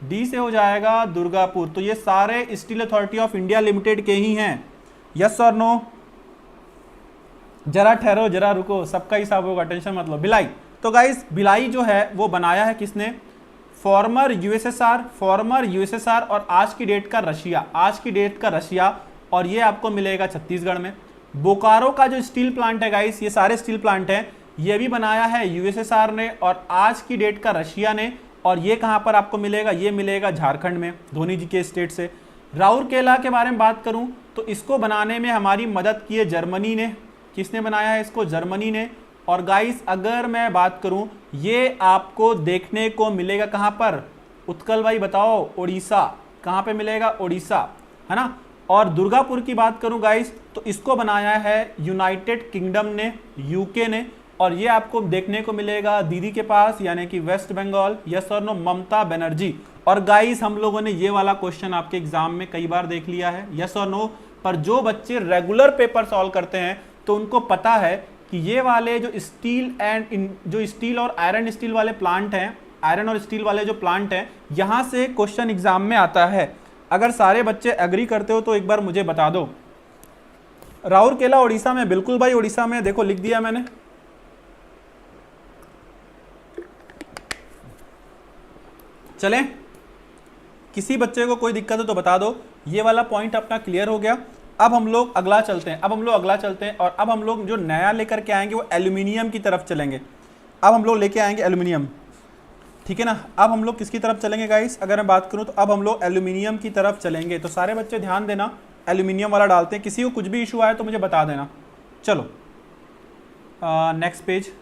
डी से हो जाएगा दुर्गापुर। तो ये सारे steel authority of India limited के ही हैं। Yes or no? जरा ठहरो, जरा रुको, सबका हिसाब होगा, टेंशन मत लो। भिलाई, तो गाइस भिलाई जो है वो बनाया है किसने? फॉर्मर यूएसएसआर और आज की डेट का रशिया, और ये आपको मिलेगा छत्तीसगढ़ में। बोकारो का जो स्टील प्लांट है गाइस, ये सारे स्टील प्लांट हैं, ये भी बनाया है यूएसएसआर ने और आज की डेट का रशिया ने, और ये कहां पर आपको मिलेगा? ये मिलेगा झारखंड में, धोनी जी के स्टेट से। राउरकेला के बारे में बात करूं तो इसको बनाने में हमारी मदद की है जर्मनी ने। किसने बनाया है इसको? जर्मनी ने। और गाइस अगर मैं बात करूं, ये आपको देखने को मिलेगा कहां पर? उत्कल भाई बताओ, उड़ीसा। कहां पे मिलेगा? उड़ीसा, है ना। और दुर्गापुर की बात करूं गाइस तो इसको बनाया है यूनाइटेड किंगडम ने, यूके ने, और ये आपको देखने को मिलेगा दीदी के पास, यानी कि waste Bengal. Yes or no? Mamata Banerjee. और गाइस हम लोगों ने ये वाला क्वेश्चन आपके एग्जाम में कई बार देख लिया है, यस और नो। पर जो बच्चे रेगुलर पेपर सॉल्व करते हैं तो उनको पता है कि ये वाले जो स्टील और आयरन स्टील वाले प्लांट हैं, आयरन और स्टील वाले जो प्लांट हैं, यहां से क्वेश्चन एग्जाम में आता है। अगर सारे बच्चे एग्री करते हो तो एक बार मुझे बता दो। राउरकेला उड़ीसा में, बिल्कुल भाई उड़ीसा में, देखो लिख दिया मैंने। चलें, किसी बच्चे को कोई दिक्कत हो तो बता दो। ये वाला पॉइंट अपना क्लियर हो गया। अब हम लोग अगला चलते हैं, और अब हम लोग जो नया लेकर के आएंगे वो एल्यूमिनियम की तरफ चलेंगे। अब हम लोग लेके आएंगे एल्यूमिनियम, ठीक है ना। अब हम लोग किसकी तरफ चलेंगे गाइस? अगर मैं बात करूं तो अब हम लोग एल्यूमिनियम की तरफ चलेंगे। तो सारे बच्चे ध्यान देना, एल्यूमिनियम वाला डालते हैं। किसी को कुछ भी इशू आए तो मुझे बता देना। चलो नेक्स्ट पेज,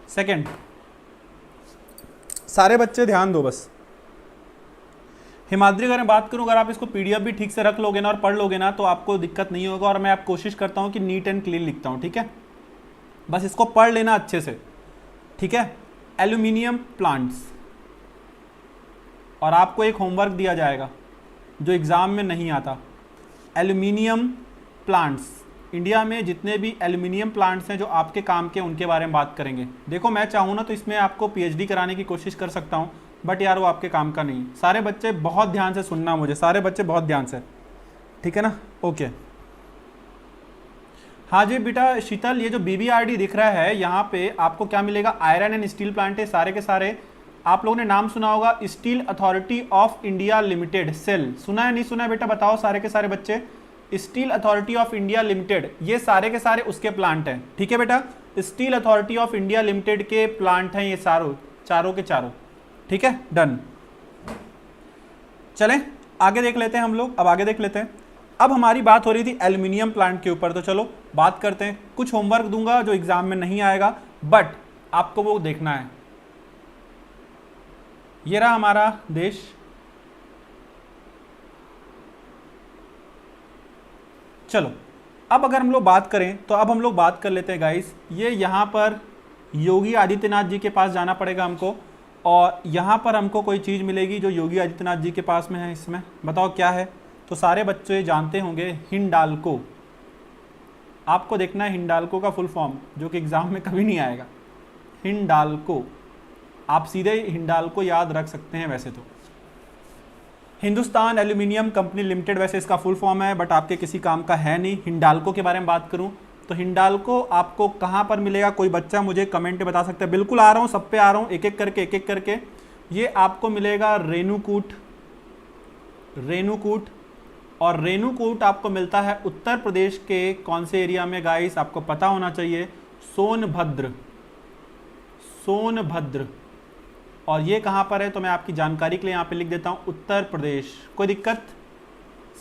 सेकेंड। सारे बच्चे ध्यान दो बस। हिमाद्री अगर मैं बात करूं, अगर आप इसको पीडीएफ भी ठीक से रख लोगे ना और पढ़ लोगे ना तो आपको दिक्कत नहीं होगा। और मैं आप कोशिश करता हूं कि नीट एंड क्लीन लिखता हूं, ठीक है। बस इसको पढ़ लेना अच्छे से, ठीक है। एल्यूमिनियम प्लांट्स, और आपको एक होमवर्क दिया जाएगा जो एग्जाम में नहीं आता। एल्यूमिनियम प्लांट्स, इंडिया में जितने भी एल्यूमिनियम प्लांट्स हैं जो आपके काम के, उनके बारे में बात करेंगे। देखो मैं चाहूँ ना तो इसमें आपको पीएचडी कराने की कोशिश कर सकता हूँ, बट यार वो आपके काम का नहीं। सारे बच्चे बहुत ध्यान से सुनना मुझे, सारे बच्चे बहुत ध्यान से, ठीक है ना। ओके, हाँ जी बेटा शीतल, ये जो बीबीआरडी दिख रहा है यहाँ पे आपको क्या मिलेगा? आयरन एंड स्टील प्लांट है सारे के सारे। आप लोगों ने नाम सुना होगा, steel authority of India limited, SAIL. सुना है नहीं सुना है बेटा बताओ सारे के सारे बच्चे? Steel authority of India limited, ये सारे के सारे उसके प्लांट हैं, ठीक है बेटा। Steel authority of India limited के प्लांट हैं ये चारों के चारों, ठीक है, डन। चलें आगे देख लेते हैं हम लोग। अब आगे देख लेते हैं। अब हमारी बात हो रही थी एल्यूमिनियम प्लांट के ऊपर, तो चलो बात करते हैं। कुछ होमवर्क दूंगा जो एग्जाम में नहीं आएगा, बट आपको वो देखना है। ये रहा हमारा देश, चलो अब अगर हम लोग बात करें तो अब हम लोग बात कर लेते हैं गाइस। ये यहाँ पर योगी आदित्यनाथ जी के पास जाना पड़ेगा हमको, और यहाँ पर हमको कोई चीज़ मिलेगी जो योगी आदित्यनाथ जी के पास में है। इसमें बताओ क्या है? तो सारे बच्चे जानते होंगे, हिंडाल्को। आपको देखना है हिंडाल्को का फुल फॉर्म, जो कि एग्जाम में कभी नहीं आएगा। हिंडाल्को, आप सीधे हिंडाल्को याद रख सकते हैं। वैसे तो हिंदुस्तान एल्यूमिनियम कंपनी लिमिटेड वैसे इसका फुल फॉर्म है, बट आपके किसी काम का है नहीं। हिंडाल्को के बारे में बात करूं तो हिंडाल्को आपको कहां पर मिलेगा? कोई बच्चा मुझे कमेंट में बता सकता है? बिल्कुल आ रहा हूं, सब पे आ रहा हूं, एक एक करके। ये आपको मिलेगा रेणुकूट, और रेणुकूट आपको मिलता है उत्तर प्रदेश के कौन से एरिया में गाइस? आपको पता होना चाहिए, सोनभद्र। और ये कहाँ पर है? तो मैं आपकी जानकारी के लिए यहाँ पे लिख देता हूँ, उत्तर प्रदेश। कोई दिक्कत?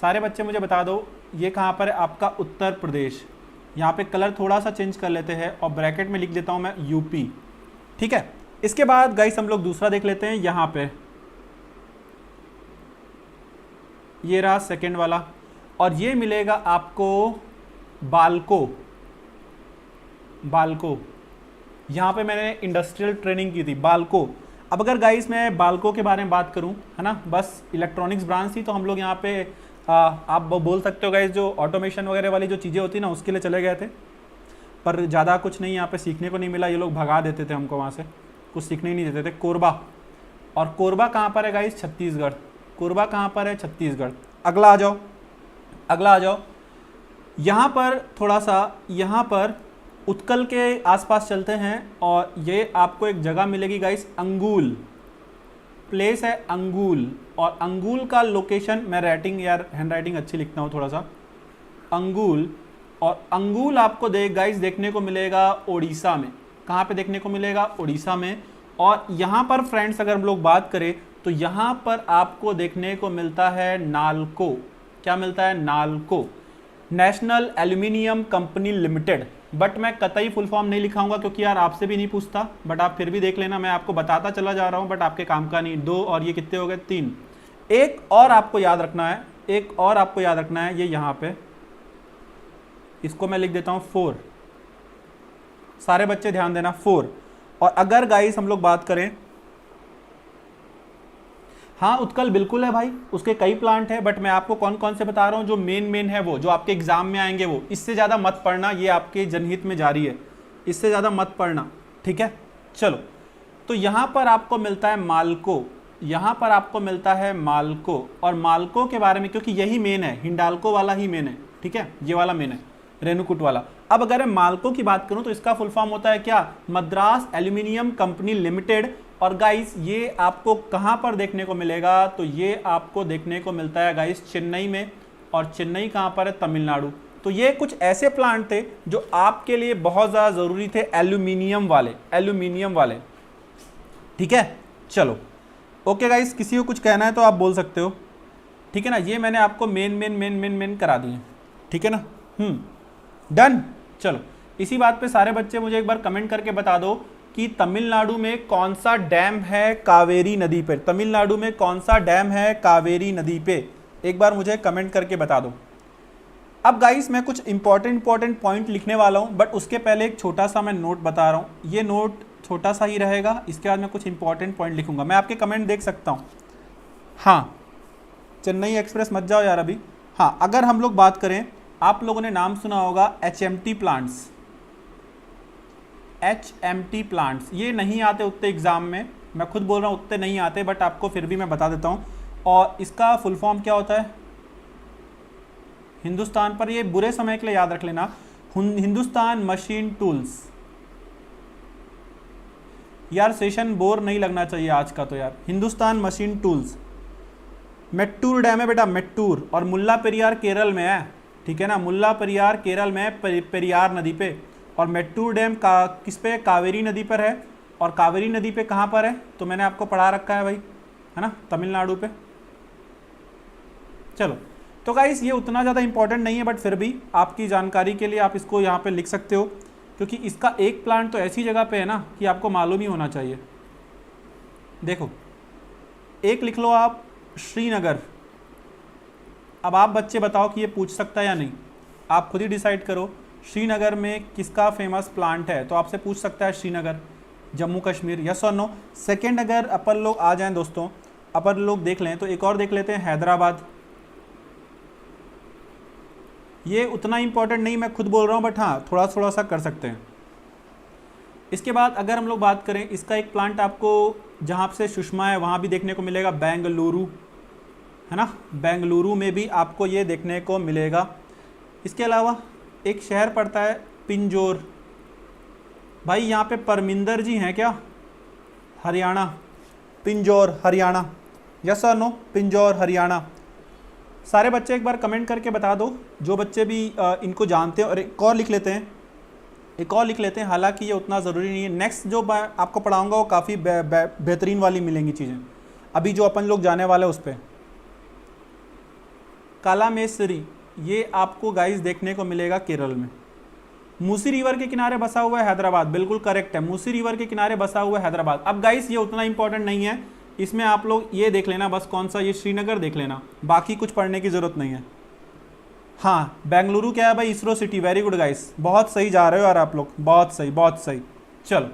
सारे बच्चे मुझे बता दो ये कहाँ पर है आपका? उत्तर प्रदेश। यहाँ पे कलर थोड़ा सा चेंज कर लेते हैं और ब्रैकेट में लिख देता हूँ मैं यूपी, ठीक है। इसके बाद गाइस हम लोग दूसरा देख लेते हैं। यहाँ पे ये रहा सेकेंड वाला, और ये मिलेगा आपको बाल्को। यहाँ पे मैंने इंडस्ट्रियल ट्रेनिंग की थी, बाल्को। अब अगर गाइस मैं बाल्को के बारे में बात करूं, है ना, बस इलेक्ट्रॉनिक्स ब्रांच थी तो हम लोग यहाँ पे आप बोल सकते हो गाइस जो ऑटोमेशन वगैरह वाली जो चीज़ें होती ना उसके लिए चले गए थे, पर ज़्यादा कुछ नहीं यहाँ पे सीखने को नहीं मिला। ये लोग भगा देते थे हमको वहाँ से, कुछ सीखने ही नहीं देते थे। और कोरबा कहाँ पर है गाइस? छत्तीसगढ़। कोरबा कहाँ पर है? छत्तीसगढ़। अगला आ जाओ, अगला आ जाओ। यहाँ पर थोड़ा सा, यहाँ पर उत्कल के आसपास चलते हैं और ये आपको एक जगह मिलेगी गाइस, अंगूल। प्लेस है अंगूल, और अंगूल का लोकेशन, मैं राइटिंग यार हैंड राइटिंग अच्छी लिखता हूँ थोड़ा सा, अंगूल। और अंगूल आपको गाइस देखने को मिलेगा ओडिशा में। कहाँ पे देखने को मिलेगा? ओडिशा में। और यहाँ पर फ्रेंड्स अगर हम लोग बात करें तो यहाँ पर आपको देखने को मिलता है नालको। क्या मिलता है? NALCO, national aluminium company limited. But मैं कतई फुल फॉर्म नहीं लिखाऊंगा क्योंकि यार आपसे भी नहीं पूछता, बट आप फिर भी देख लेना, मैं आपको बताता चला जा रहा हूं, बट आपके काम का नहीं। 2 और ये कितने हो गए? 3। एक और आपको याद रखना है, एक और आपको याद रखना है, ये यहां पे, इसको मैं लिख देता हूं 4। सारे बच्चे ध्यान देना, 4। और अगर गाइस हम लोग बात करें, हाँ उत्कल बिल्कुल है भाई, उसके कई प्लांट है, बट मैं आपको कौन कौन से बता रहा हूँ, जो मेन है वो, जो आपके एग्जाम में आएंगे वो। इससे ज़्यादा मत पढ़ना, ये आपके जनहित में जारी है, इससे ज़्यादा मत पढ़ना, ठीक है। चलो, तो यहाँ पर आपको मिलता है मालको, यहाँ पर आपको मिलता है मालको। और मालको के बारे में, क्योंकि यही मेन है, हिंडाल्को वाला ही मेन है, ठीक है, ये वाला मेन है, रेणुकूट वाला। अब अगर मैं मालको की बात करूं तो इसका फुल फॉर्म होता है क्या? Madras aluminium company limited. और गाइस ये आपको कहां पर देखने को मिलेगा? तो ये आपको देखने को मिलता है गाइस चेन्नई में। और चेन्नई कहां पर है? तमिलनाडु। तो ये कुछ ऐसे प्लांट थे जो आपके लिए बहुत ज़्यादा ज़रूरी थे, एल्यूमिनियम वाले, एल्यूमिनियम वाले, ठीक है। चलो ओके गाइस, किसी को कुछ कहना है तो आप बोल सकते हो, ठीक है ना। ये मैंने आपको मेन करा दिए, ठीक है ना। डन। चलो, इसी बात पे सारे बच्चे मुझे एक बार कमेंट करके बता दो कि तमिलनाडु में कौन सा डैम है कावेरी नदी पे? तमिलनाडु में कौन सा डैम है कावेरी नदी पे? एक बार मुझे कमेंट करके बता दो। अब गाइस मैं कुछ इंपॉर्टेंट पॉइंट लिखने वाला हूं, बट उसके पहले एक छोटा सा मैं नोट बता रहा हूं। ये नोट छोटा सा ही रहेगा, इसके बाद मैं कुछ इंपॉर्टेंट पॉइंट लिखूंगा। मैं आपके कमेंट देख सकता हूं। हाँ, चेन्नई एक्सप्रेस मत जाओ यार अभी। हाँ, अगर हम लोग बात करें, आप लोगों ने नाम सुना होगा HMT प्लांट्स। HMT प्लांट्स ये नहीं आते उतने एग्जाम में, मैं खुद बोल रहा हूँ उतने नहीं आते, बट आपको फिर भी मैं बता देता हूँ। और इसका फुल फॉर्म क्या होता है? हिंदुस्तान पर, ये बुरे समय के लिए याद रख लेना, हिंदुस्तान मशीन टूल्स। यार सेशन बोर नहीं लगना चाहिए आज का तो यार। Hindustan machine tools. Mettur dam है बेटा, मेट्टूर। और मुल्ला पेरियार केरल में है, ठीक है ना। मुल्ला पेरियार केरल में, पेरियार नदी पे। और मेट्टूर डैम का किस पे? कावेरी नदी पर है। और कावेरी नदी पे कहाँ पर है? तो मैंने आपको पढ़ा रखा है भाई, है ना, तमिलनाडु पे। चलो, तो गाइस ये उतना ज़्यादा इंपॉर्टेंट नहीं है, बट फिर भी आपकी जानकारी के लिए आप इसको यहाँ पे लिख सकते हो, क्योंकि इसका एक प्लांट तो ऐसी जगह पे है ना कि आपको मालूम ही होना चाहिए। देखो, एक लिख लो आप, श्रीनगर। अब आप बच्चे बताओ कि ये पूछ सकता है या नहीं, आप खुद ही डिसाइड करो। श्रीनगर में किसका फेमस प्लांट है? तो आपसे पूछ सकता है Srinagar, Jammu Kashmir, yes or no. Second, अगर अपन लोग आ जाएं दोस्तों, अपन लोग देख लें तो एक और देख लेते हैं, हैदराबाद। ये उतना इंपॉर्टेंट नहीं, मैं खुद बोल रहा हूँ, बट हाँ थोड़ा सा कर सकते हैं। इसके बाद अगर हम लोग बात करें, इसका एक प्लांट आपको जहाँ से सुषमा है वहाँ भी देखने को मिलेगा, बेंगलुरु, है ना। बेंगलुरु में भी आपको ये देखने को मिलेगा। इसके अलावा एक शहर पड़ता है पिंजौर। भाई यहाँ पे परमिंदर जी हैं क्या? Haryana, Pinjore Haryana, yes or no, Pinjore Haryana. सारे बच्चे एक बार कमेंट करके बता दो, जो बच्चे भी इनको जानते हैं। और एक और लिख लेते हैं, एक और लिख लेते हैं, हालांकि ये उतना ज़रूरी नहीं है। नेक्स्ट जो मैं आपको पढ़ाऊँगा वो काफ़ी बेहतरीन वाली मिलेंगी चीज़ें। अभी जो अपन लोग जाने वाले हैं उस पर, कालामेसरी, ये आपको गाइस देखने को मिलेगा केरल में। मूसी रिवर के किनारे बसा हुआ है हैदराबाद, बिल्कुल करेक्ट है, मूसी रिवर के किनारे बसा हुआ है हैदराबाद। अब गाइस ये उतना इंपॉर्टेंट नहीं है, इसमें आप लोग ये देख लेना बस, कौन सा? ये श्रीनगर देख लेना, बाकी कुछ पढ़ने की ज़रूरत नहीं है। हाँ, बेंगलुरु क्या है भाई? ISRO city. Very good guys, बहुत सही जा रहे हो यार आप लोग, बहुत सही, बहुत सही। चलो,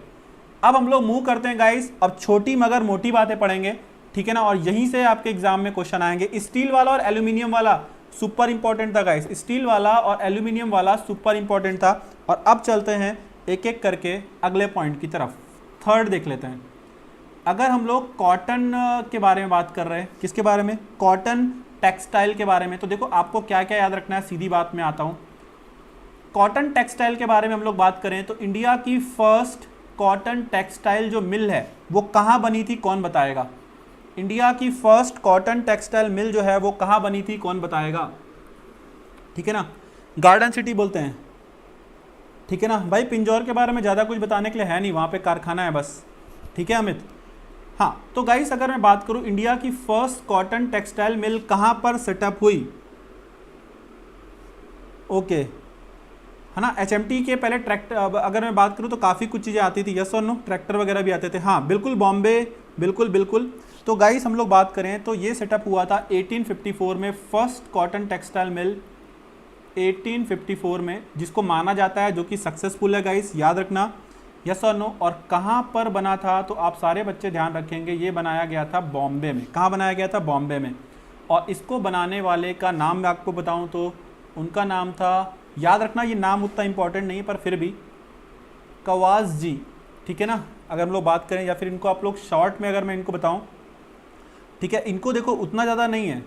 अब हम लोग मूव करते हैं गाइस, अब छोटी मगर मोटी बातें पढ़ेंगे, ठीक है ना। और यहीं से आपके एग्जाम में क्वेश्चन आएंगे। स्टील वाला और एल्यूमिनियम वाला सुपर इंपॉर्टेंट था गाइस, स्टील वाला और एल्यूमिनियम वाला सुपर इंपॉर्टेंट था। और अब चलते हैं एक एक करके अगले पॉइंट की तरफ। थर्ड देख लेते हैं। अगर हम लोग कॉटन के बारे में बात कर रहे हैं, किसके बारे में, कॉटन टेक्सटाइल के बारे में, तो देखो आपको क्या क्या याद रखना है, सीधी बात में आता हूं। कॉटन टेक्सटाइल के बारे में हम लोग बात करें तो इंडिया की फर्स्ट कॉटन टेक्सटाइल जो मिल है वो कहां बनी थी, कौन बताएगा। इंडिया की फर्स्ट कॉटन टेक्सटाइल मिल जो है वो कहां बनी थी, कौन बताएगा। ठीक है ना, गार्डन सिटी बोलते हैं। ठीक है ना भाई, पिंजौर के बारे में ज़्यादा कुछ बताने के लिए है नहीं, वहाँ पे कारखाना है बस। ठीक है अमित। हाँ तो गाइस अगर मैं बात करूँ इंडिया की फर्स्ट कॉटन टेक्सटाइल मिल कहाँ पर सेटअप हुई, ओके है ना, एचएमटी के पहले ट्रैक्टर, अगर मैं बात करूँ तो काफ़ी कुछ चीज़ें आती थी, यस और नो, ट्रैक्टर वगैरह भी आते थे। हाँ बिल्कुल, बॉम्बे, बिल्कुल बिल्कुल। तो गाइस हम लोग बात करें तो ये सेटअप हुआ था 1854 में, फर्स्ट कॉटन टेक्सटाइल मिल 1854 में, जिसको माना जाता है जो कि सक्सेसफुल है गाइस, याद रखना, यस और नो। और कहाँ पर बना था तो आप सारे बच्चे ध्यान रखेंगे, ये बनाया गया था बॉम्बे में। कहाँ बनाया गया था, बॉम्बे में। और इसको बनाने वाले का नाम मैं आपको बताऊं तो उनका नाम था, याद रखना ये नाम उतना इंपॉर्टेंट नहीं है पर फिर भी, कवास जी। ठीक है ना, अगर हम लोग बात करें, या फिर इनको आप लोग शॉर्ट में अगर मैं इनको बताऊं, ठीक है, इनको देखो उतना ज़्यादा नहीं है,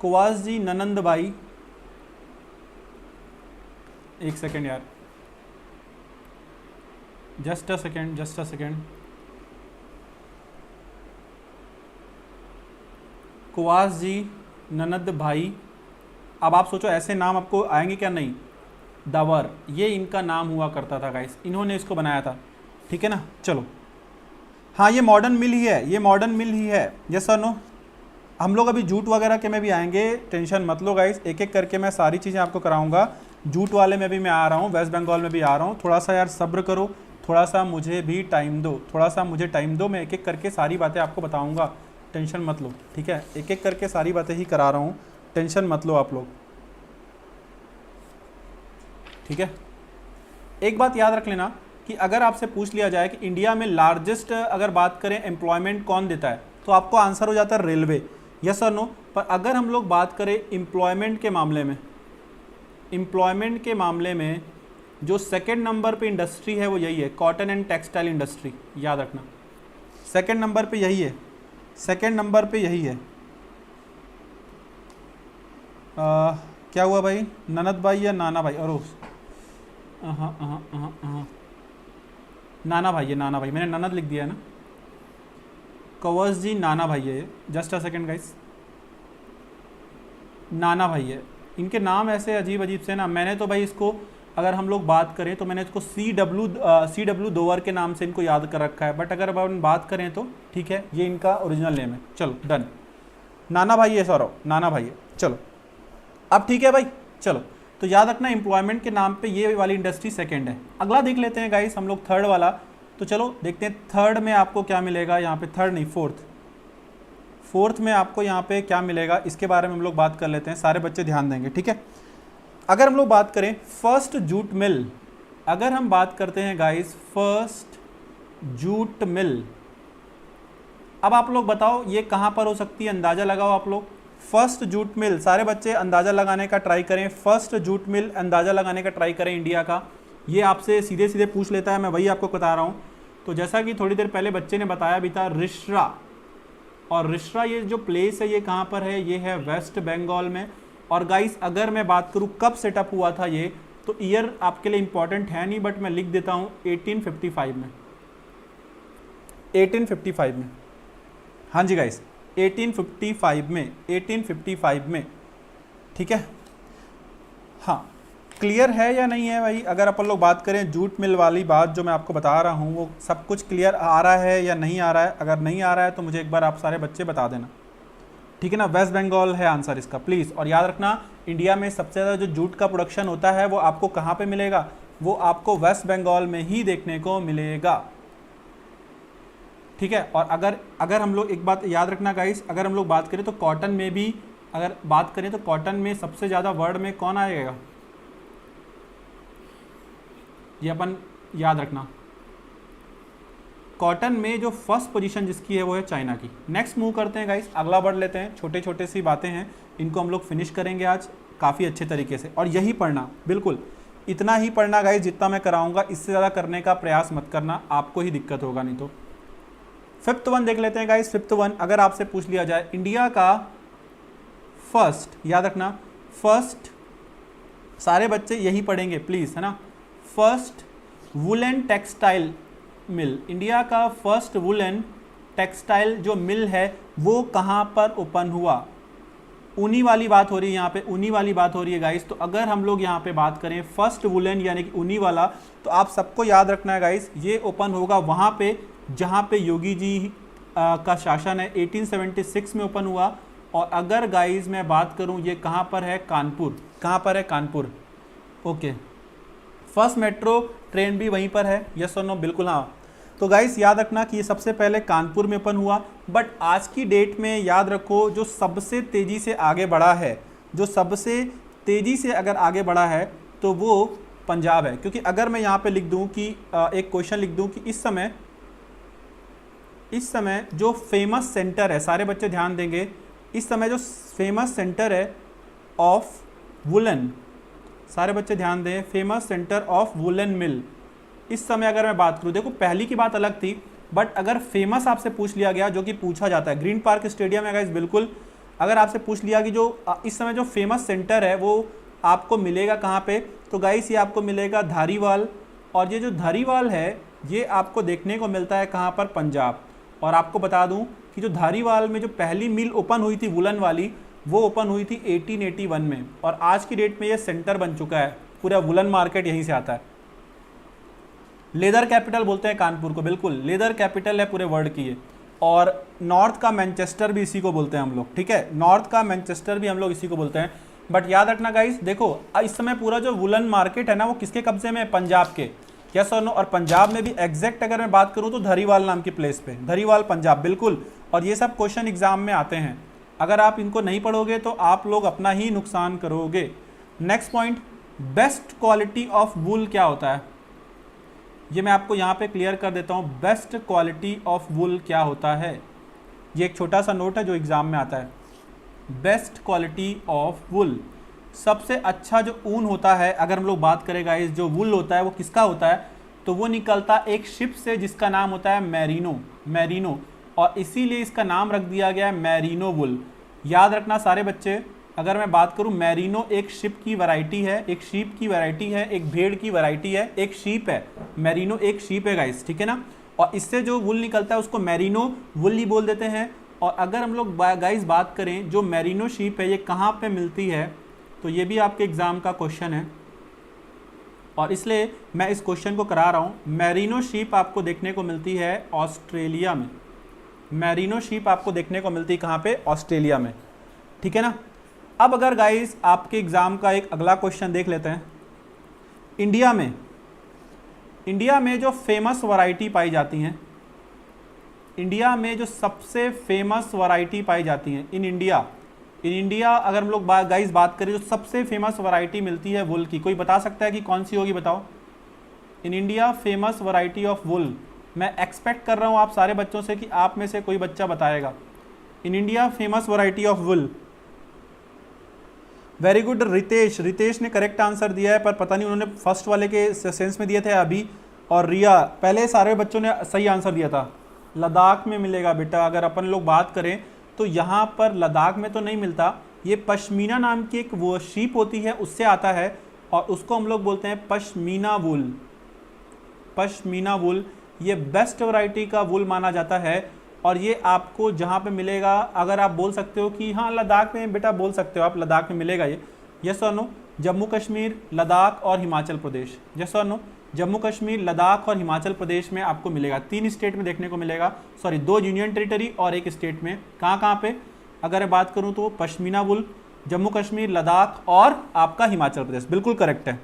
कवास जी ननंद भाई, एक सेकेंड यार, जस्ट अ सेकेंड, कुवास जी ननद भाई। अब आप सोचो ऐसे नाम आपको आएंगे क्या, नहीं, दावर, ये इनका नाम हुआ करता था गाइस, इन्होंने इसको बनाया था। ठीक है ना, चलो। हाँ ये मॉडर्न मिल ही है, ये मॉडर्न मिल ही है, यस और नो। हम लोग अभी जूट वगैरह के में भी आएंगे, टेंशन मत लो गाइस, एक एक करके मैं सारी चीज़ें आपको कराऊंगा। जूट वाले में भी मैं आ रहा हूँ, वेस्ट बंगाल में भी आ रहा हूँ, थोड़ा सा यार सब्र करो, थोड़ा सा मुझे भी टाइम दो, थोड़ा सा मुझे टाइम दो, मैं एक एक करके सारी बातें आपको बताऊंगा, टेंशन मत लो। ठीक है, एक एक करके सारी बातें ही करा रहा हूँ, टेंशन मत लो आप लोग। ठीक है, एक बात याद रख लेना कि अगर आपसे पूछ लिया जाए कि इंडिया में लार्जेस्ट अगर बात करें एम्प्लॉयमेंट कौन देता है, तो आपको आंसर हो जाता है रेलवे, यस और नो। पर अगर हम लोग बात करें एम्प्लॉयमेंट के मामले में, एम्प्लॉयमेंट के मामले में जो सेकंड नंबर पे इंडस्ट्री है वो यही है, कॉटन एंड टेक्सटाइल इंडस्ट्री, याद रखना, सेकंड नंबर पे यही है, सेकंड नंबर पे यही है। क्या हुआ भाई, ननद भाई या नाना भाई, और नाना भाई है, नाना भाई, मैंने ननद लिख दिया है ना, कवर्स जी नाना भाई है, जस्ट अ सेकेंड गाइस, नाना भाई है। इनके नाम ऐसे अजीब अजीब से ना, मैंने तो भाई इसको, अगर हम लोग बात करें तो मैंने इसको सी डब्ल्यू दोवर के नाम से इनको याद कर रखा है, बट अगर अब हम बात करें तो ठीक है, ये इनका ओरिजिनल नेम है। चलो डन, नाना भाई है, सौरव नाना भाई है। चलो अब ठीक है भाई, चलो तो याद रखना एम्प्लॉयमेंट के नाम पे ये वाली इंडस्ट्री सेकंड है। अगला देख लेते हैं गाइस हम लोग थर्ड वाला, तो चलो देखते हैं थर्ड में आपको क्या मिलेगा, यहाँ पे थर्ड नहीं फोर्थ में आपको यहाँ पे क्या मिलेगा, इसके बारे में हम लोग बात कर लेते हैं, सारे बच्चे ध्यान देंगे। ठीक है, अगर हम लोग बात करें फर्स्ट जूट मिल, अगर हम बात करते हैं गाइस फर्स्ट जूट मिल, अब आप लोग बताओ ये कहाँ पर हो सकती है, अंदाज़ा लगाओ आप लोग। फर्स्ट जूट मिल, सारे बच्चे अंदाज़ा लगाने का ट्राई करें, फर्स्ट जूट मिल अंदाज़ा लगाने का ट्राई करें इंडिया का। ये आपसे सीधे सीधे पूछ लेता है, मैं वही आपको बता रहा हूँ। तो जैसा कि थोड़ी देर पहले बच्चे ने बताया भी था, रिश्रा, और रिश्रा ये जो प्लेस है ये कहाँ पर है, ये है वेस्ट बंगाल में। और गाइस अगर मैं बात करूँ कब सेटअप हुआ था ये, तो ईयर आपके लिए इंपॉर्टेंट है नहीं, बट मैं लिख देता हूँ 1855 में, 1855 में, हाँ जी गाइस 1855 में। ठीक है, हाँ क्लियर है या नहीं है भाई। अगर अपन लोग बात करें जूट मिल वाली बात जो मैं आपको बता रहा हूँ, वो सब कुछ क्लियर आ रहा है या नहीं आ रहा है, अगर नहीं आ रहा है तो मुझे एक बार आप सारे बच्चे बता देना। ठीक है ना, वेस्ट बंगाल है आंसर इसका प्लीज़। और याद रखना इंडिया में सबसे ज़्यादा जो जूट का प्रोडक्शन होता है वो आपको कहाँ पे मिलेगा, वो आपको वेस्ट बंगाल में ही देखने को मिलेगा। ठीक है, और अगर हम लोग एक बात याद रखना गाइस, अगर हम लोग बात करें तो कॉटन में भी अगर बात करें तो कॉटन में सबसे ज़्यादा वर्ल्ड में कौन आएगा, ये अपन याद रखना। कॉटन में जो फर्स्ट पोजीशन जिसकी है वो है चाइना की। नेक्स्ट मूव करते हैं गाइस, अगला बढ़ लेते हैं। छोटे छोटे सी बातें हैं, इनको हम लोग फिनिश करेंगे आज काफ़ी अच्छे तरीके से। और यही पढ़ना, बिल्कुल इतना ही पढ़ना गाइस जितना मैं कराऊंगा, इससे ज़्यादा करने का प्रयास मत करना, आपको ही दिक्कत होगा नहीं तो। फिफ्थ वन देख लेते हैं गाइस। फिफ्थ वन अगर आपसे पूछ लिया जाए इंडिया का फर्स्ट, याद रखना फर्स्ट, सारे बच्चे यही पढ़ेंगे प्लीज, है ना, first woollen textile mill, India का फर्स्ट वुलन टेक्सटाइल जो मिल है वो कहाँ पर ओपन हुआ? ऊनी वाली बात हो रही है यहाँ पे, ऊनी वाली बात हो रही है गाइस। तो अगर हम लोग यहाँ पे बात करें फर्स्ट वुलन यानी कि ऊनी वाला, तो आप सबको याद रखना है गाइस, ये ओपन होगा वहाँ पे जहाँ पे योगी जी का शासन है, 1876 में ओपन हुआ। और अगर गाइस मैं बात करूँ ये कहाँ पर है? कानपुर। कहाँ पर है? Kanpur. Okay, first metro train भी वहीं पर है, यस और नो? बिल्कुल हाँ। तो गाइस याद रखना कि ये सबसे पहले कानपुर में ओपन हुआ, बट आज की डेट में याद रखो जो सबसे तेज़ी से आगे बढ़ा है, जो सबसे तेज़ी से अगर आगे बढ़ा है तो वो पंजाब है। क्योंकि अगर मैं यहाँ पे लिख दूँ कि एक क्वेश्चन लिख दूँ कि इस समय जो फेमस सेंटर है, सारे बच्चे ध्यान देंगे, इस समय जो फेमस सेंटर है ऑफ वुलन, सारे बच्चे ध्यान दें, फेमस सेंटर ऑफ वुलन मिल, इस समय अगर मैं बात करूँ, देखो पहली की बात अलग थी, बट अगर फेमस आपसे पूछ लिया गया, जो कि पूछा जाता है, ग्रीन पार्क स्टेडियम है गाइस, बिल्कुल। अगर आपसे पूछ लिया कि जो इस समय जो फेमस सेंटर है वो आपको मिलेगा कहाँ पे, तो गाइस ये आपको मिलेगा धारीवाल। और ये जो धारीवाल है ये आपको देखने को मिलता है कहाँ पर? पंजाब। और आपको बता दूँ कि जो धारीवाल में जो पहली मिल ओपन हुई थी वुलन वाली, वो ओपन हुई थी 1881 में, और आज की डेट में ये सेंटर बन चुका है, पूरा वुलन मार्केट यहीं से आता है। लेदर कैपिटल बोलते हैं कानपुर को, बिल्कुल लेदर कैपिटल है पूरे वर्ल्ड की ये। और नॉर्थ का मैनचेस्टर भी इसी को बोलते हैं हम लोग, ठीक है, नॉर्थ का मैनचेस्टर भी हम लोग इसी को बोलते हैं। बट याद रखना गाइस, देखो इस समय पूरा जो वुलन मार्केट है ना वो किसके कब्जे में है? पंजाब के, यस और नो? और पंजाब में भी एग्जैक्ट अगर मैं बात करूँ तो धरीवाल नाम की प्लेस पे, धरीवाल पंजाब, बिल्कुल। और ये सब क्वेश्चन एग्जाम में आते हैं, अगर आप इनको नहीं पढ़ोगे तो आप लोग अपना ही नुकसान करोगे। Next point, best quality of wool क्या होता है? ये मैं आपको यहाँ पे क्लियर कर देता हूँ, बेस्ट क्वालिटी ऑफ वुल क्या होता है। ये एक छोटा सा नोट है जो एग्ज़ाम में आता है। बेस्ट क्वालिटी ऑफ वुल, सबसे अच्छा जो ऊन होता है, अगर हम लोग बात करें गाइस, जो वुल होता है वो किसका होता है? तो वो निकलता एक शिप से जिसका नाम होता है मैरिनो, मैरिनो। और इसीलिए इसका नाम रख दिया गया है मैरिनो वुल। याद रखना सारे बच्चे, अगर मैं बात करूं, मैरिनो एक शिप की वैरायटी है, एक शीप की वैरायटी है, एक भेड़ की वैरायटी है, एक शीप है, मैरिनो एक शीप है गाइस, ठीक है ना। और इससे जो वुल निकलता है उसको मैरिनो वुल ही बोल देते हैं। और अगर हम लोग गाइस बात करें, जो मैरिनो शीप है ये कहाँ पे मिलती है, तो ये भी आपके एग्ज़ाम का क्वेश्चन है और इसलिए मैं इस क्वेश्चन को करा रहा हूँ। मैरिनो शीप आपको देखने को मिलती है ऑस्ट्रेलिया में, मैरिनो शीप आपको देखने को मिलती है कहाँ पे? ऑस्ट्रेलिया में, ठीक है ना। अब अगर गाइस आपके एग्ज़ाम का एक अगला क्वेश्चन देख लेते हैं, इंडिया में जो फेमस वैरायटी पाई जाती हैं, इंडिया में जो सबसे फेमस वैरायटी पाई जाती हैं इन इंडिया अगर हम लोग गाइस बात करें, जो सबसे फेमस वैरायटी मिलती है वुल की, कोई बता सकता है कि कौन सी होगी? बताओ। In India famous variety of wool, मैं एक्सपेक्ट कर रहा हूँ आप सारे बच्चों से कि आप में से कोई बच्चा बताएगा। In India famous variety of wool, very good Ritesh ने करेक्ट आंसर दिया है, पर पता नहीं उन्होंने फर्स्ट वाले के सेंस में दिए थे अभी। और रिया, पहले सारे बच्चों ने सही आंसर दिया था। लद्दाख में मिलेगा बेटा, अगर अपन लोग बात करें तो यहाँ पर लद्दाख में तो नहीं मिलता, ये पश्मीना नाम की एक वो शीप होती है उससे आता है, और उसको हम लोग बोलते हैं पश्मीना वुल। पश्मीना वुल ये बेस्ट वैरायटी का वुल माना जाता है, और ये आपको जहाँ पे मिलेगा, अगर आप बोल सकते हो कि हाँ लद्दाख में बेटा, बोल सकते हो आप लद्दाख में मिलेगा ये, yes or no? Jammu Kashmir, Ladakh और Himachal Pradesh, yes or no? Jammu Kashmir, Ladakh और हिमाचल प्रदेश में आपको मिलेगा, 3 स्टेट में देखने को मिलेगा, सॉरी 2 यूनियन टेरिटरी और 1 स्टेट में। कहाँ पे? अगर मैं बात करूँ तो पश्मीना वुल, जम्मू कश्मीर, लद्दाख और आपका हिमाचल प्रदेश, बिल्कुल करेक्ट है।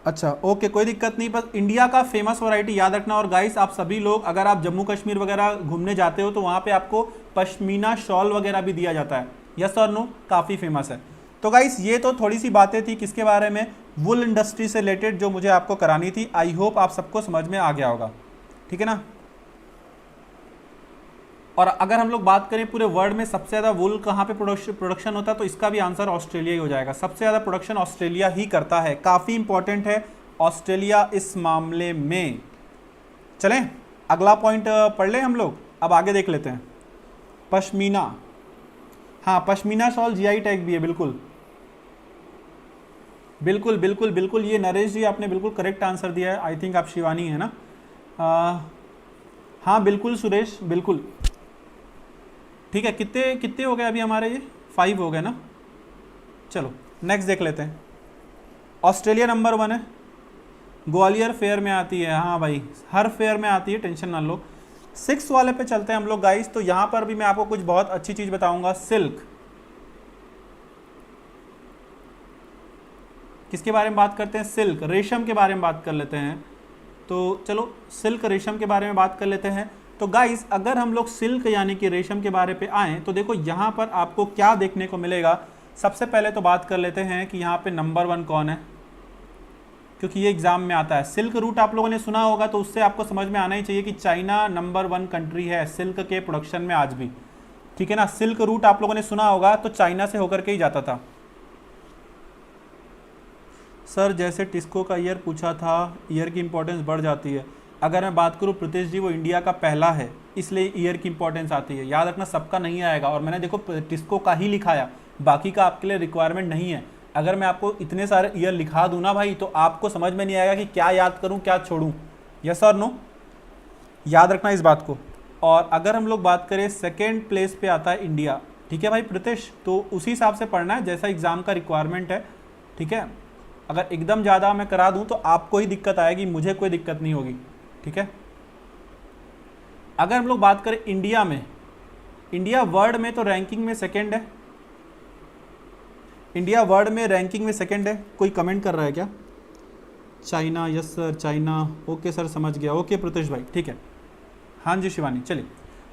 अच्छा ओके, कोई दिक्कत नहीं, बस इंडिया का फेमस वैरायटी याद रखना। और गाइस आप सभी लोग, अगर आप जम्मू कश्मीर वगैरह घूमने जाते हो तो वहाँ पे आपको पश्मीना शॉल वगैरह भी दिया जाता है, यस और नो? काफ़ी फेमस है। तो गाइस ये तो थोड़ी सी बातें थी किसके बारे में, वुल इंडस्ट्री से रिलेटेड, जो मुझे आपको करानी थी। आई होप आप सबको समझ में आ गया होगा, ठीक है ना। और अगर हम लोग बात करें पूरे वर्ल्ड में सबसे ज़्यादा वुल कहाँ पे प्रोडक्शन होता है, तो इसका भी आंसर ऑस्ट्रेलिया ही हो जाएगा। सबसे ज़्यादा प्रोडक्शन ऑस्ट्रेलिया ही करता है, काफ़ी इंपॉर्टेंट है ऑस्ट्रेलिया इस मामले में। चलें अगला पॉइंट पढ़ लें हम लोग, अब आगे देख लेते हैं। पश्मीना, हाँ पश्मीना शॉल जीआई टैग भी है, बिल्कुल बिल्कुल बिल्कुल बिल्कुल, ये नरेश जी आपने बिल्कुल करेक्ट आंसर दिया है। आई थिंक आप शिवानी है ना? हाँ बिल्कुल सुरेश, बिल्कुल ठीक है। कितने कितने हो गए अभी हमारे? ये 5 हो गए ना। चलो नेक्स्ट देख लेते हैं। ऑस्ट्रेलिया नंबर 1 है, ग्वालियर फेयर में आती है, हाँ भाई हर फेयर में आती है, टेंशन ना लो। 6 वाले पे चलते हैं हम लोग गाइस। तो यहाँ पर भी मैं आपको कुछ बहुत अच्छी चीज़ बताऊंगा। सिल्क, किसके बारे में बात करते हैं? सिल्क, रेशम के बारे में बात कर लेते हैं। तो चलो सिल्क रेशम के बारे में बात कर लेते हैं। तो गाइस अगर हम लोग सिल्क यानी कि रेशम के बारे पे आएँ तो देखो यहाँ पर आपको क्या देखने को मिलेगा। सबसे पहले तो बात कर लेते हैं कि यहाँ पे नंबर 1 कौन है, क्योंकि ये एग्जाम में आता है। सिल्क रूट आप लोगों ने सुना होगा, तो उससे आपको समझ में आना ही चाहिए कि चाइना नंबर 1 कंट्री है सिल्क के प्रोडक्शन में आज भी, ठीक है ना। सिल्क रूट आप लोगों ने सुना होगा तो चाइना से होकर के ही जाता था। सर जैसे टिस्को का ईयर पूछा था, ईयर की इंपॉर्टेंस बढ़ जाती है। अगर मैं बात करूँ प्रीतेश जी, वो इंडिया का पहला है इसलिए ईयर की इंपॉर्टेंस आती है। याद रखना सबका नहीं आएगा, और मैंने देखो टिस्को का ही लिखाया, बाकी का आपके लिए रिक्वायरमेंट नहीं है। अगर मैं आपको इतने सारे ईयर लिखा दूँ ना भाई, तो आपको समझ में नहीं आएगा कि क्या याद करूँ क्या छोड़ूँ। यस और नो, याद रखना इस बात को। और अगर हम लोग बात करें सेकेंड प्लेस पे आता है इंडिया, ठीक है भाई प्रीतेश, तो उसी हिसाब से पढ़ना है जैसा एग्जाम का रिक्वायरमेंट है, ठीक है। अगर एकदम ज़्यादा मैं करा दूं तो आपको ही दिक्कत आएगी, मुझे कोई दिक्कत नहीं होगी, ठीक है। अगर हम लोग बात करें इंडिया में, इंडिया वर्ल्ड में तो रैंकिंग में सेकंड है, इंडिया वर्ल्ड में रैंकिंग में सेकंड है। कोई कमेंट कर रहा है क्या? China, yes sir China, okay sir समझ गया, ओके प्रतीश भाई ठीक है। हाँ जी शिवानी, चलिए।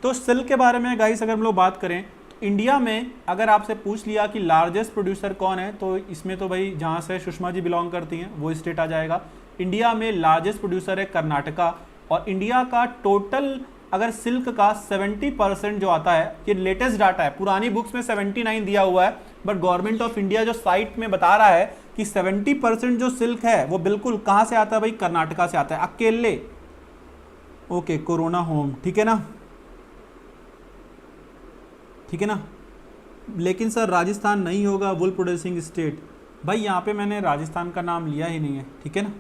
तो सिल्क के बारे में गाइस अगर हम लोग बात करें तो इंडिया में अगर आपसे पूछ लिया कि लार्जेस्ट प्रोड्यूसर कौन है, तो इसमें तो भाई जहाँ से सुषमा जी बिलोंग करती हैं वो स्टेट आ जाएगा। इंडिया में लार्जेस्ट प्रोड्यूसर है कर्नाटका, और इंडिया का टोटल अगर सिल्क का 70% जो आता है, ये लेटेस्ट डाटा है, पुरानी बुक्स में 79 दिया हुआ है, बट गवर्नमेंट ऑफ इंडिया जो साइट में बता रहा है कि 70% जो सिल्क है वो बिल्कुल कहाँ से आता है भाई? कर्नाटका से आता है अकेले। ओके कोरोना होम, ठीक है ना, ठीक है ना। लेकिन सर राजस्थान नहीं होगा वुल प्रोड्यूसिंग स्टेट। भाई यहाँ पे मैंने राजस्थान का नाम लिया ही नहीं है, ठीक है ना,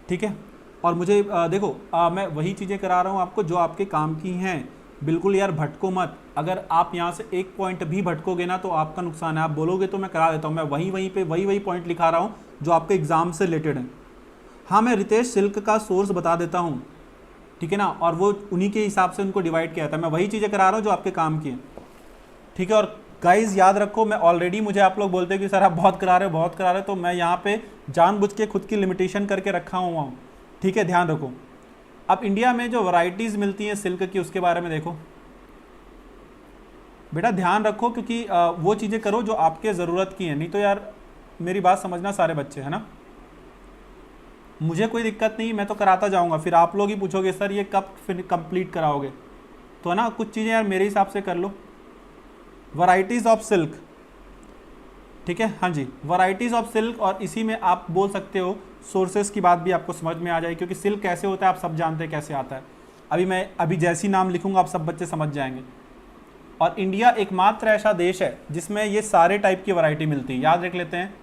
ठीक है। और मुझे देखो मैं वही चीज़ें करा रहा हूँ आपको जो आपके काम की हैं, बिल्कुल यार भटको मत। अगर आप यहाँ से एक पॉइंट भी भटकोगे ना तो आपका नुकसान है, आप बोलोगे तो मैं करा देता हूँ। मैं वहीं पे वही पॉइंट लिखा रहा हूँ जो आपके एग्जाम से रिलेटेड है। हाँ मैं रितेश सिल्क का सोर्स बता देता हूँ, ठीक है ना, और वो उन्हीं के हिसाब से उनको डिवाइड किया था। मैं वही चीज़ें करा रहा हूँ जो आपके काम की हैं, ठीक है। और गाइज याद रखो, मैं ऑलरेडी, मुझे आप लोग बोलते हैं कि सर आप बहुत करा रहे हो बहुत करा रहे हो, तो मैं यहाँ पे जानबूझ के खुद की लिमिटेशन करके रखा हुआ हूँ, ठीक है, ध्यान रखो। अब इंडिया में जो वैरायटीज़ मिलती हैं सिल्क की उसके बारे में देखो बेटा, ध्यान रखो, क्योंकि वो चीज़ें करो जो आपके ज़रूरत की हैं, नहीं तो यार मेरी बात समझना सारे बच्चे, है ना। मुझे कोई दिक्कत नहीं, मैं तो कराता जाऊंगा, फिर आप लोग ही पूछोगे सर ये कब फिर कंप्लीट कराओगे, तो है ना, कुछ चीज़ें यार मेरे हिसाब से कर लो। वैरायटीज़ ऑफ सिल्क, ठीक है, हाँ जी, वैरायटीज़ ऑफ सिल्क, और इसी में आप बोल सकते हो सोर्सेज की बात भी आपको समझ में आ जाए, क्योंकि सिल्क कैसे होता है आप सब जानते हैं कैसे आता है। अभी जैसी नाम लिखूंगा आप सब बच्चे समझ जाएंगे। और इंडिया एकमात्र ऐसा देश है जिसमें ये सारे टाइप की वैरायटी मिलती है, याद रख लेते हैं।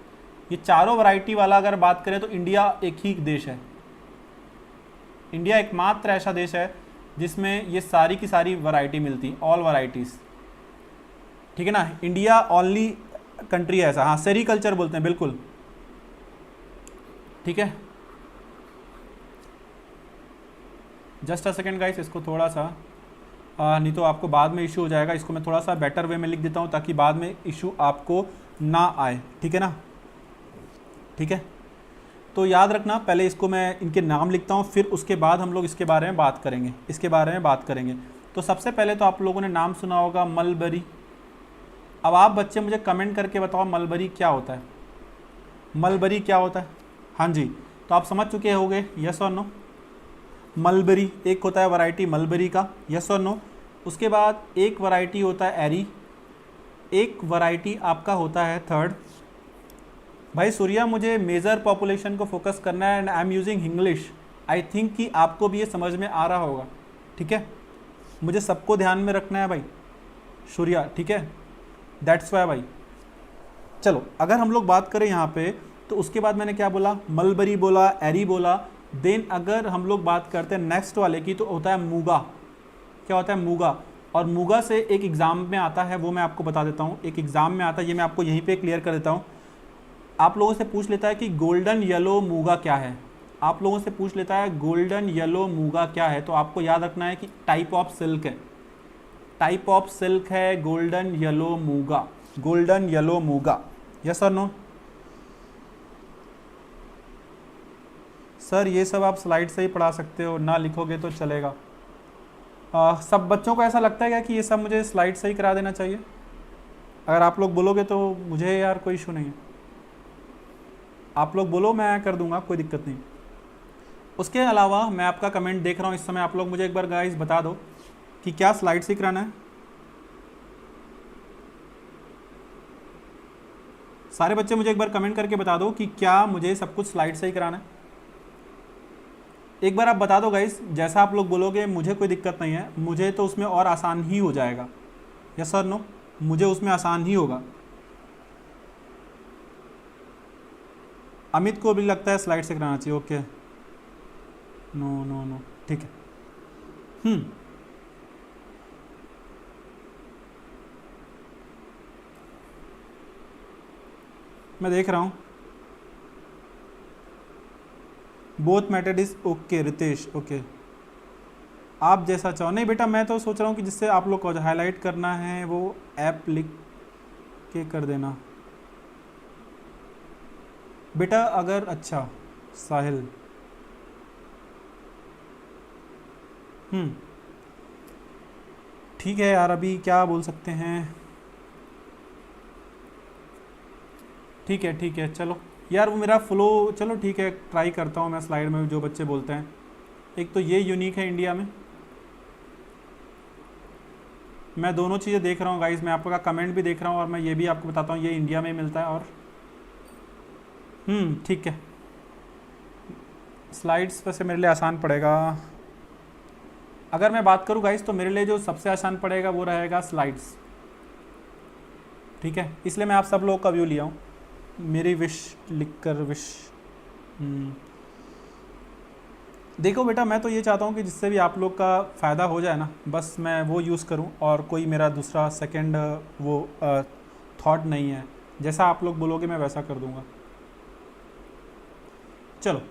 ये चारों वैरायटी वाला अगर बात करें तो इंडिया एक ही देश है, इंडिया एकमात्र ऐसा देश है जिसमें ये सारी की सारी वैरायटी मिलती, ऑल वैरायटीज़, ठीक है ना। इंडिया ओनली कंट्री है ऐसा, हाँ सेरीकल्चर बोलते हैं, बिल्कुल ठीक है। जस्ट अ सेकेंड गाइस, इसको थोड़ा सा नहीं तो आपको बाद में इशू हो जाएगा, इसको मैं थोड़ा सा बेटर वे में लिख देता हूँ ताकि बाद में इशू आपको ना आए, ठीक है ना, ठीक है। तो याद रखना, पहले इसको मैं इनके नाम लिखता हूँ, फिर उसके बाद हम लोग इसके बारे में बात करेंगे, इसके बारे में बात करेंगे। तो सबसे पहले तो आप लोगों ने नाम सुना होगा मलबरी। अब आप बच्चे मुझे कमेंट करके बताओ मलबरी क्या होता है, मलबरी क्या होता है? हाँ जी, तो आप समझ चुके होंगे, यस और नो। मलबरी एक होता है वैरायटी मलबरी का, यस और नो। उसके बाद एक वैरायटी होता है एरी, एक वैरायटी आपका होता है थर्ड। भाई सूर्या मुझे मेजर पॉपुलेशन को फोकस करना है and I am using English, I think कि आपको भी ये समझ में आ रहा होगा, ठीक है। मुझे सबको ध्यान में रखना है भाई, सूर्या, ठीक है, दैट्स वाई भाई। चलो अगर हम लोग बात करें यहाँ पे, तो उसके बाद मैंने क्या बोला, मलबरी बोला, एरी बोला। देन अगर हम लोग बात करते हैं नेक्स्ट वाले की, तो होता है मूगा। क्या होता है, मूगा। और मूगा से एक एग्ज़ाम में आता है, वो मैं आपको बता देता हूँ, एक एग्ज़ाम में आता है, ये मैं आपको यहीं पे क्लियर कर देता हूँ। आप लोगों से पूछ लेता है कि गोल्डन येलो मूगा क्या है, आप लोगों से पूछ लेता है गोल्डन येलो मूगा क्या है, तो आपको याद रखना है कि टाइप ऑफ सिल्क है, टाइप ऑफ सिल्क है golden yellow Muga, golden yellow Muga. Yes or no? Sir ये सब आप स्लाइड से ही पढ़ा सकते हो, ना लिखोगे तो चलेगा। सब बच्चों को ऐसा लगता है क्या कि ये सब मुझे स्लाइड से ही करा देना चाहिए? अगर आप लोग बोलोगे तो मुझे यार कोई इशू नहीं है, आप लोग बोलो मैं कर दूंगा, कोई दिक्कत नहीं। उसके अलावा मैं आपका कमेंट देख रहा हूँ इस समय, आप लोग मुझे एक बार गाइस बता दो कि क्या स्लाइड से कराना है। सारे बच्चे मुझे एक बार कमेंट करके बता दो कि क्या मुझे सब कुछ स्लाइड से ही कराना है। एक बार आप बता दो गाइस, जैसा आप लोग बोलोगे मुझे कोई दिक्कत नहीं है, मुझे तो उसमें और आसान ही हो जाएगा। Yes sir no? मुझे उसमें आसान ही होगा। अमित को भी लगता है स्लाइड से कराना चाहिए, ओके, नो नो नो, ठीक है। मैं देख रहा हूँ, both method is okay. Ritesh okay, आप जैसा चाहो। नहीं बेटा, मैं तो सोच रहा हूँ कि जिससे आप लोग को हाईलाइट करना है वो ऐप लिख के कर देना बेटा। अगर अच्छा साहिल, ठीक है यार, अभी क्या बोल सकते हैं। ठीक है चलो यार, वो मेरा फ्लो, चलो ठीक है, ट्राई करता हूँ मैं स्लाइड में जो बच्चे बोलते हैं। एक तो ये यूनिक है इंडिया में, मैं दोनों चीज़ें देख रहा हूँ गाइस, मैं आपका कमेंट भी देख रहा हूँ और मैं ये भी आपको बताता हूँ ये इंडिया में मिलता है। और ठीक है, स्लाइड्स वैसे मेरे लिए आसान पड़ेगा। अगर मैं बात करूँ गाइस, तो मेरे लिए जो सबसे आसान पड़ेगा वो रहेगा स्लाइड्स, ठीक है। इसलिए मैं आप सब लोगों का व्यू लिया हूँ, मेरी विश लिखकर विश। देखो बेटा, मैं तो ये चाहता हूँ कि जिससे भी आप लोग का फ़ायदा हो जाए ना, बस मैं वो यूज़ करूँ और कोई मेरा दूसरा सेकंड वो थॉट नहीं है। जैसा आप लोग बोलोगे मैं वैसा कर दूँगा। चलो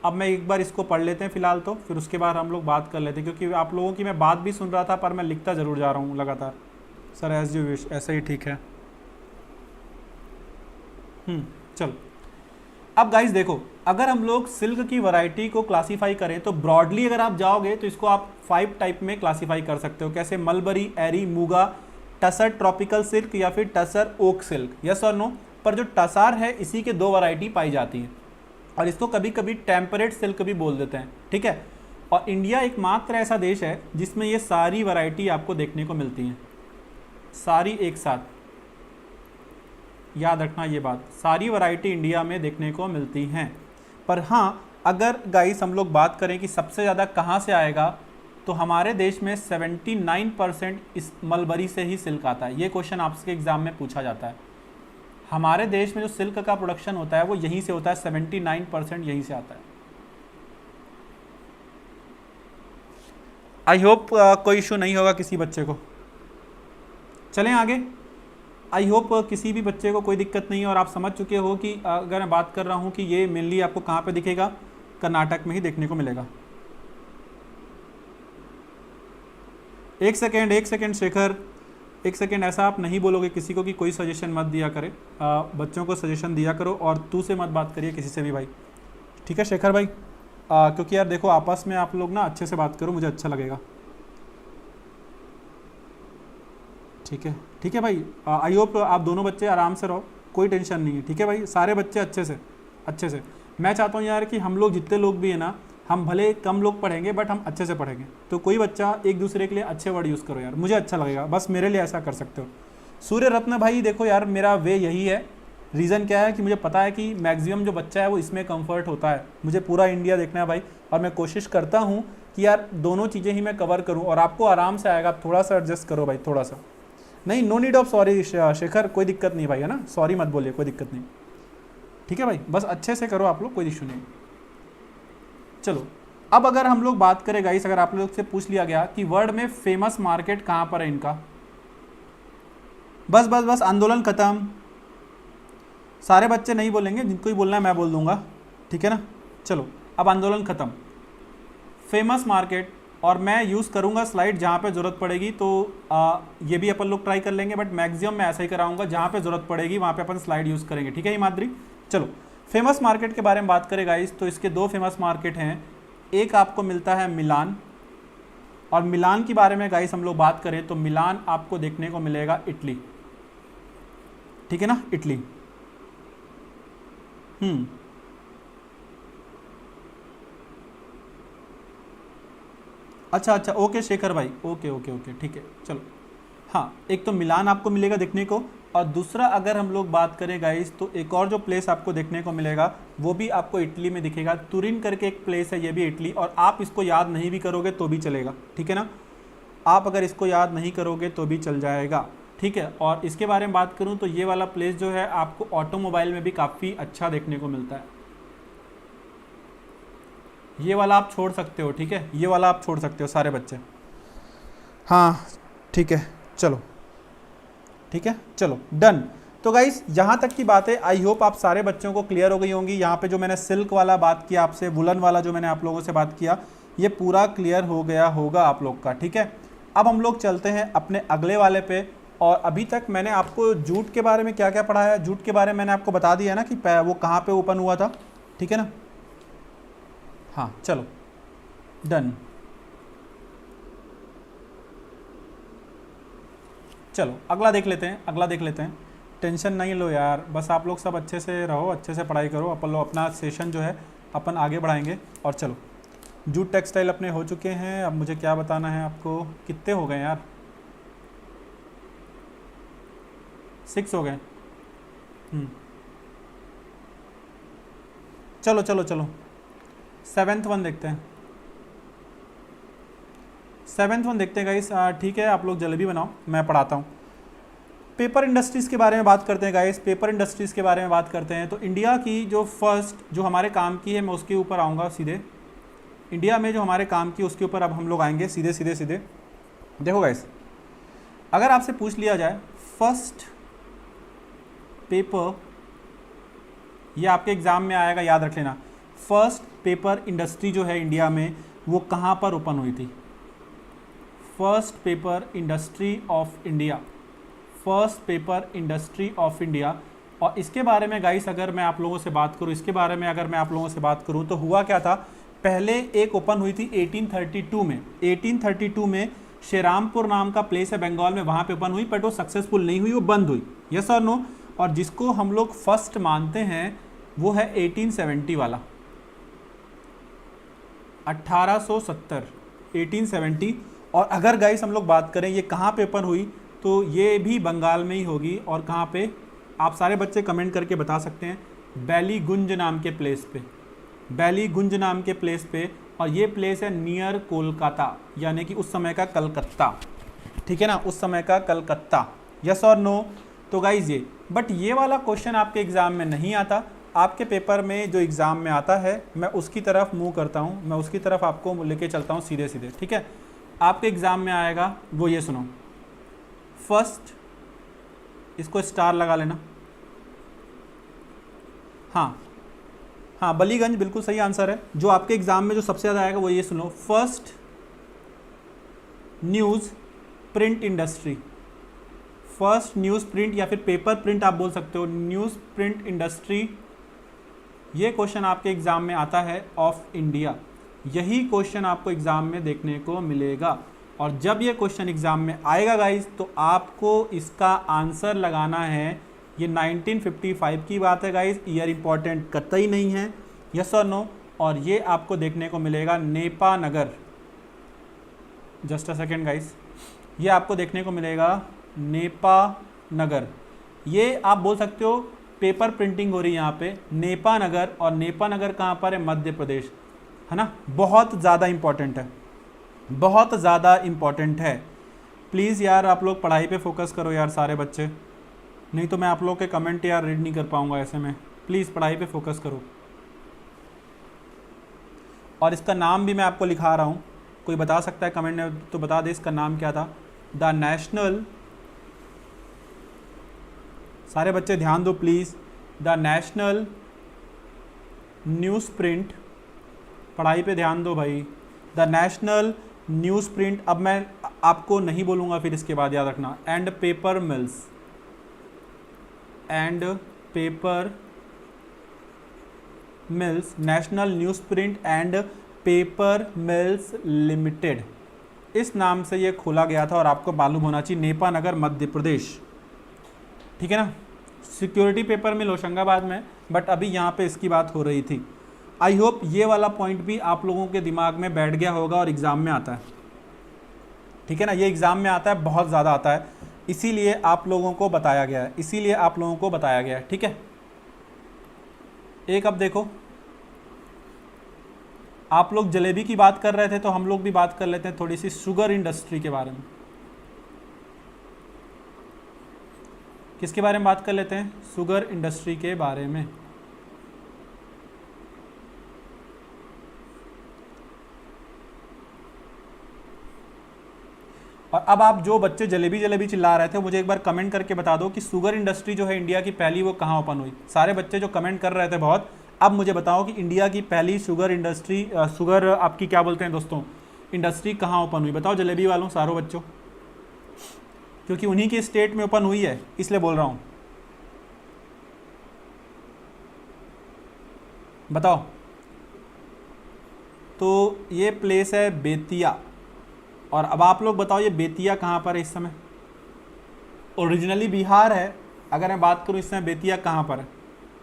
अब मैं एक बार इसको पढ़ लेते हैं फ़िलहाल, तो फिर उसके बाद हम लोग बात कर लेते हैं, क्योंकि आप लोगों की मैं बात भी सुन रहा था पर मैं लिखता ज़रूर जा रहा हूँ लगातार। सर एज यू विश, ऐसा ही ठीक है। चलो अब गाइस देखो, अगर हम लोग सिल्क की वैरायटी को क्लासीफाई करें तो ब्रॉडली अगर आप जाओगे तो इसको आप 5 टाइप में क्लासीफाई कर सकते हो। कैसे? मलबरी, एरी, मूगा, टसर ट्रॉपिकल सिल्क या फिर tussar okay silk. Yes or no? पर जो टसार है इसी के 2 वैरायटी पाई जाती है और इसको कभी कभी टेम्परेट सिल्क भी बोल देते हैं, ठीक है। और इंडिया एकमात्र ऐसा देश है जिसमें ये सारी वैरायटी आपको देखने को मिलती हैं, सारी एक साथ। याद रखना ये बात, सारी वैरायटी इंडिया में देखने को मिलती हैं। पर हाँ, अगर गाइस हम लोग बात करें कि सबसे ज़्यादा कहाँ से आएगा, तो हमारे देश में 79% इस मलबरी से ही सिल्क आता है। ये क्वेश्चन आपके एग्ज़ाम में पूछा जाता है। हमारे देश में जो सिल्क का प्रोडक्शन होता है वो यहीं से होता है, 79% यहीं से आता है। आई होप कोई इशू नहीं होगा किसी बच्चे को। चलें आगे। आई होप किसी भी बच्चे को कोई दिक्कत नहीं है और आप समझ चुके हो कि अगर मैं बात कर रहा हूँ कि ये मेनली आपको कहाँ पे दिखेगा, कर्नाटक में ही देखने को मिलेगा। एक सेकेंड शेखर, एक सेकेंड, ऐसा आप नहीं बोलोगे किसी को कि कोई सजेशन मत दिया करे। बच्चों को सजेशन दिया करो और तू से मत बात करिए किसी से भी भाई, ठीक है शेखर भाई। क्योंकि यार देखो, आपस में आप लोग ना अच्छे से बात करो, मुझे अच्छा लगेगा। ठीक है भाई। आई होप आप दोनों बच्चे आराम से रहो, कोई टेंशन नहीं है, ठीक है भाई। सारे बच्चे अच्छे से मैं चाहता हूँ यार कि हम लोग जितने लोग भी हैं ना, हम भले कम लोग पढ़ेंगे बट हम अच्छे से पढ़ेंगे। तो कोई बच्चा एक दूसरे के लिए अच्छे वर्ड यूज़ करो यार, मुझे अच्छा लगेगा, बस मेरे लिए ऐसा कर सकते हो। सूर्य रत्न भाई देखो यार, मेरा वे यही है रीज़न क्या है कि मुझे पता है कि मैक्सिमम जो बच्चा है वो इसमें कंफर्ट होता है। मुझे पूरा इंडिया देखना है भाई, और मैं कोशिश करता हूँ कि यार दोनों चीज़ें ही मैं कवर करूँ और आपको आराम से आएगा। आप थोड़ा सा एडजस्ट करो भाई, थोड़ा सा। नहीं, no need of sorry Shekhar, कोई दिक्कत नहीं भाई, है ना, सॉरी मत बोलिए, कोई दिक्कत नहीं, ठीक है भाई, बस अच्छे से करो आप लोग, कोई इशू नहीं। चलो अब अगर हम लोग बात करें गाइस, अगर आप लोग से पूछ लिया गया कि वर्ल्ड में फेमस मार्केट कहाँ पर है इनका, बस बस बस आंदोलन खत्म। सारे बच्चे नहीं बोलेंगे, जिनको ही बोलना है मैं बोल दूंगा, ठीक है ना। चलो अब आंदोलन खत्म, फेमस मार्केट, और मैं यूज़ करूंगा स्लाइड जहाँ पे ज़रूरत पड़ेगी, तो ये भी अपन लोग ट्राई कर लेंगे, बट मैक्सिमम मैं ऐसा ही कराऊंगा, जहाँ पे ज़रूरत पड़ेगी वहाँ पे अपन स्लाइड यूज़ करेंगे, ठीक है हिमाद्री। चलो फेमस मार्केट के बारे में बात करें गाइस, तो इसके दो फेमस मार्केट हैं। एक आपको मिलता है मिलान, और मिलान के बारे में गाइस हम लोग बात करें तो मिलान आपको देखने को मिलेगा इटली, ठीक है ना, इटली। अच्छा अच्छा, ओके शेखर भाई, ओके ओके ओके, ठीक है चलो। हाँ, एक तो मिलान आपको मिलेगा देखने को, और दूसरा अगर हम लोग बात करें गाइस तो एक और जो प्लेस आपको देखने को मिलेगा वो भी आपको इटली में दिखेगा। तुरिन करके एक प्लेस है, ये भी इटली, और आप इसको याद नहीं भी करोगे तो भी चलेगा, ठीक है ना। आप अगर इसको याद नहीं करोगे तो भी चल जाएगा, ठीक है। और इसके बारे में बात करूँ तो ये वाला प्लेस जो है आपको ऑटोमोबाइल में भी काफ़ी अच्छा देखने को मिलता है। ये वाला आप छोड़ सकते हो, ठीक है, ये वाला आप छोड़ सकते हो सारे बच्चे। हाँ ठीक है, चलो ठीक है, चलो डन। तो गाइस यहाँ तक की बात है, आई होप आप सारे बच्चों को क्लियर हो गई होंगी। यहाँ पे जो मैंने सिल्क वाला बात किया आपसे, वुलन वाला जो मैंने आप लोगों से बात किया, ये पूरा क्लियर हो गया होगा आप लोग का, ठीक है। अब हम लोग चलते हैं अपने अगले वाले पे। और अभी तक मैंने आपको जूट के बारे में क्या क्या पढ़ाया है, जूट के बारे में मैंने आपको बता दिया है ना कि वो कहाँ पे ओपन हुआ था, ठीक है ना। हाँ चलो डन। चलो अगला देख लेते हैं, अगला देख लेते हैं। टेंशन नहीं लो यार, बस आप लोग सब अच्छे से रहो, अच्छे से पढ़ाई करो। अपन लोग अपना सेशन जो है अपन आगे बढ़ाएंगे। और चलो जूट टेक्सटाइल अपने हो चुके हैं। अब मुझे क्या बताना है आपको, कितने हो गए यार, 6 हो गए। चलो चलो चलो 7th वन देखते हैं, 7th वन देखते हैं गाइस। ठीक है, आप लोग जलेबी बनाओ, मैं पढ़ाता हूँ। पेपर इंडस्ट्रीज़ के बारे में बात करते हैं गाइस, पेपर इंडस्ट्रीज़ के बारे में बात करते हैं। तो इंडिया की जो फर्स्ट जो हमारे काम की है, मैं उसके ऊपर आऊँगा सीधे। इंडिया में जो हमारे काम की उसके ऊपर अब हम लोग आएंगे सीधे सीधे सीधे। देखो गाइस, अगर आपसे पूछ लिया जाए फर्स्ट पेपर, ये आपके एग्ज़ाम में आएगा, याद रख लेना। फर्स्ट पेपर इंडस्ट्री जो है इंडिया में, वो कहाँ पर ओपन हुई थी? First paper industry of India, first paper industry of India. और इसके बारे में गाइस अगर मैं आप लोगों से बात करूँ, इसके बारे में अगर मैं आप लोगों से बात करूँ तो हुआ क्या था, पहले एक ओपन हुई थी 1832 में। 1832 में श्रीरामपुर नाम का प्लेस है बंगाल में, वहाँ पे ओपन हुई, बट वो सक्सेसफुल नहीं हुई, वो बंद हुई। Yes or no? और जिसको हम लोग फर्स्ट मानते हैं वो है 1870 वाला, 1870, 1870। और अगर गाइस हम लोग बात करें ये कहाँ पे ओपन हुई, तो ये भी बंगाल में ही होगी। और कहाँ पे, आप सारे बच्चे कमेंट करके बता सकते हैं। बैलीगुंज नाम के प्लेस पे, बैलीगुंज नाम के प्लेस पे। और ये प्लेस है नियर कोलकाता, यानी कि उस समय का कलकत्ता, ठीक है ना, उस समय का कलकत्ता। Yes or no? तो गाइज ये, बट ये वाला क्वेश्चन आपके एग्ज़ाम में नहीं आता। आपके पेपर में जो एग्ज़ाम में आता है, मैं उसकी तरफ मूव करता हूँ, मैं उसकी तरफ आपको लेके चलता हूँ सीधे सीधे, ठीक है। आपके एग्ज़ाम में आएगा वो, ये सुनो, फर्स्ट, इसको स्टार लगा लेना। हाँ हाँ, बलीगंज बिल्कुल सही आंसर है। जो आपके एग्ज़ाम में जो सबसे ज़्यादा आएगा वो ये सुनो, first news print industry, first news print या फिर पेपर प्रिंट आप बोल सकते हो, न्यूज़ प्रिंट इंडस्ट्री। ये क्वेश्चन आपके एग्ज़ाम में आता है ऑफ इंडिया, यही क्वेश्चन आपको एग्ज़ाम में देखने को मिलेगा। और जब ये क्वेश्चन एग्ज़ाम में आएगा गाइस, तो आपको इसका आंसर लगाना है। ये 1955 की बात है गाइस, ईयर इंपॉर्टेंट कतई नहीं है। Yes or no? और ये आपको देखने को मिलेगा Nipah Nagar, just a second guys, ये आपको देखने को मिलेगा नेपा नगर। ये आप बोल सकते हो पेपर प्रिंटिंग हो रही है यहाँ पे नेपा नगर, और नेपा नगर कहाँ पर है? मध्य प्रदेश, है ना। बहुत ज़्यादा इंपॉर्टेंट है, बहुत ज़्यादा इंपॉर्टेंट है। प्लीज़ यार आप लोग पढ़ाई पे फोकस करो यार सारे बच्चे, नहीं तो मैं आप लोग के कमेंट यार रीड नहीं कर पाऊँगा ऐसे में। प्लीज़ पढ़ाई पे फोकस करो। और इसका नाम भी मैं आपको लिखा रहा हूँ, कोई बता सकता है कमेंट में तो बता दे इसका नाम क्या था। द नेशनल, सारे बच्चे ध्यान दो please, the national news print, पढ़ाई पे ध्यान दो भाई। द नेशनल न्यूज़ प्रिंट, अब मैं आपको नहीं बोलूँगा फिर इसके बाद, याद रखना। And paper mills, and paper mills, national news print and paper mills limited, इस नाम से ये खोला गया था। और आपको मालूम होना चाहिए नेपा नगर मध्य प्रदेश, ठीक है ना। सिक्योरिटी पेपर मिल होशंगाबाद में, बट अभी यहाँ पे इसकी बात हो रही थी। आई होप ये वाला पॉइंट भी आप लोगों के दिमाग में बैठ गया होगा और एग्ज़ाम में आता है, ठीक है ना। ये एग्ज़ाम में आता है, बहुत ज़्यादा आता है, इसीलिए आप लोगों को बताया गया है, इसीलिए आप लोगों को बताया गया है, ठीक है। एक अब देखो, आप लोग जलेबी की बात कर रहे थे तो हम लोग भी बात कर लेते हैं थोड़ी सी शुगर इंडस्ट्री के बारे में। किसके बारे में बात कर लेते हैं? शुगर इंडस्ट्री के बारे में। और अब आप जो बच्चे जलेबी जलेबी चिल्ला रहे थे, मुझे एक बार कमेंट करके बता दो कि शुगर इंडस्ट्री जो है इंडिया की पहली, वो कहाँ ओपन हुई? सारे बच्चे जो कमेंट कर रहे थे बहुत, अब मुझे बताओ कि इंडिया की पहली शुगर इंडस्ट्री, शुगर आपकी क्या बोलते हैं दोस्तों, इंडस्ट्री कहाँ ओपन हुई? बताओ जलेबी वालों, सारों बच्चों, क्योंकि उन्हीं के स्टेट में ओपन हुई है इसलिए बोल रहा हूँ। बताओ। तो ये प्लेस है बेतिया। और अब आप लोग बताओ ये बेतिया कहाँ पर है इस समय? ओरिजिनली बिहार है, अगर मैं बात करूँ इस समय बेतिया कहाँ पर है?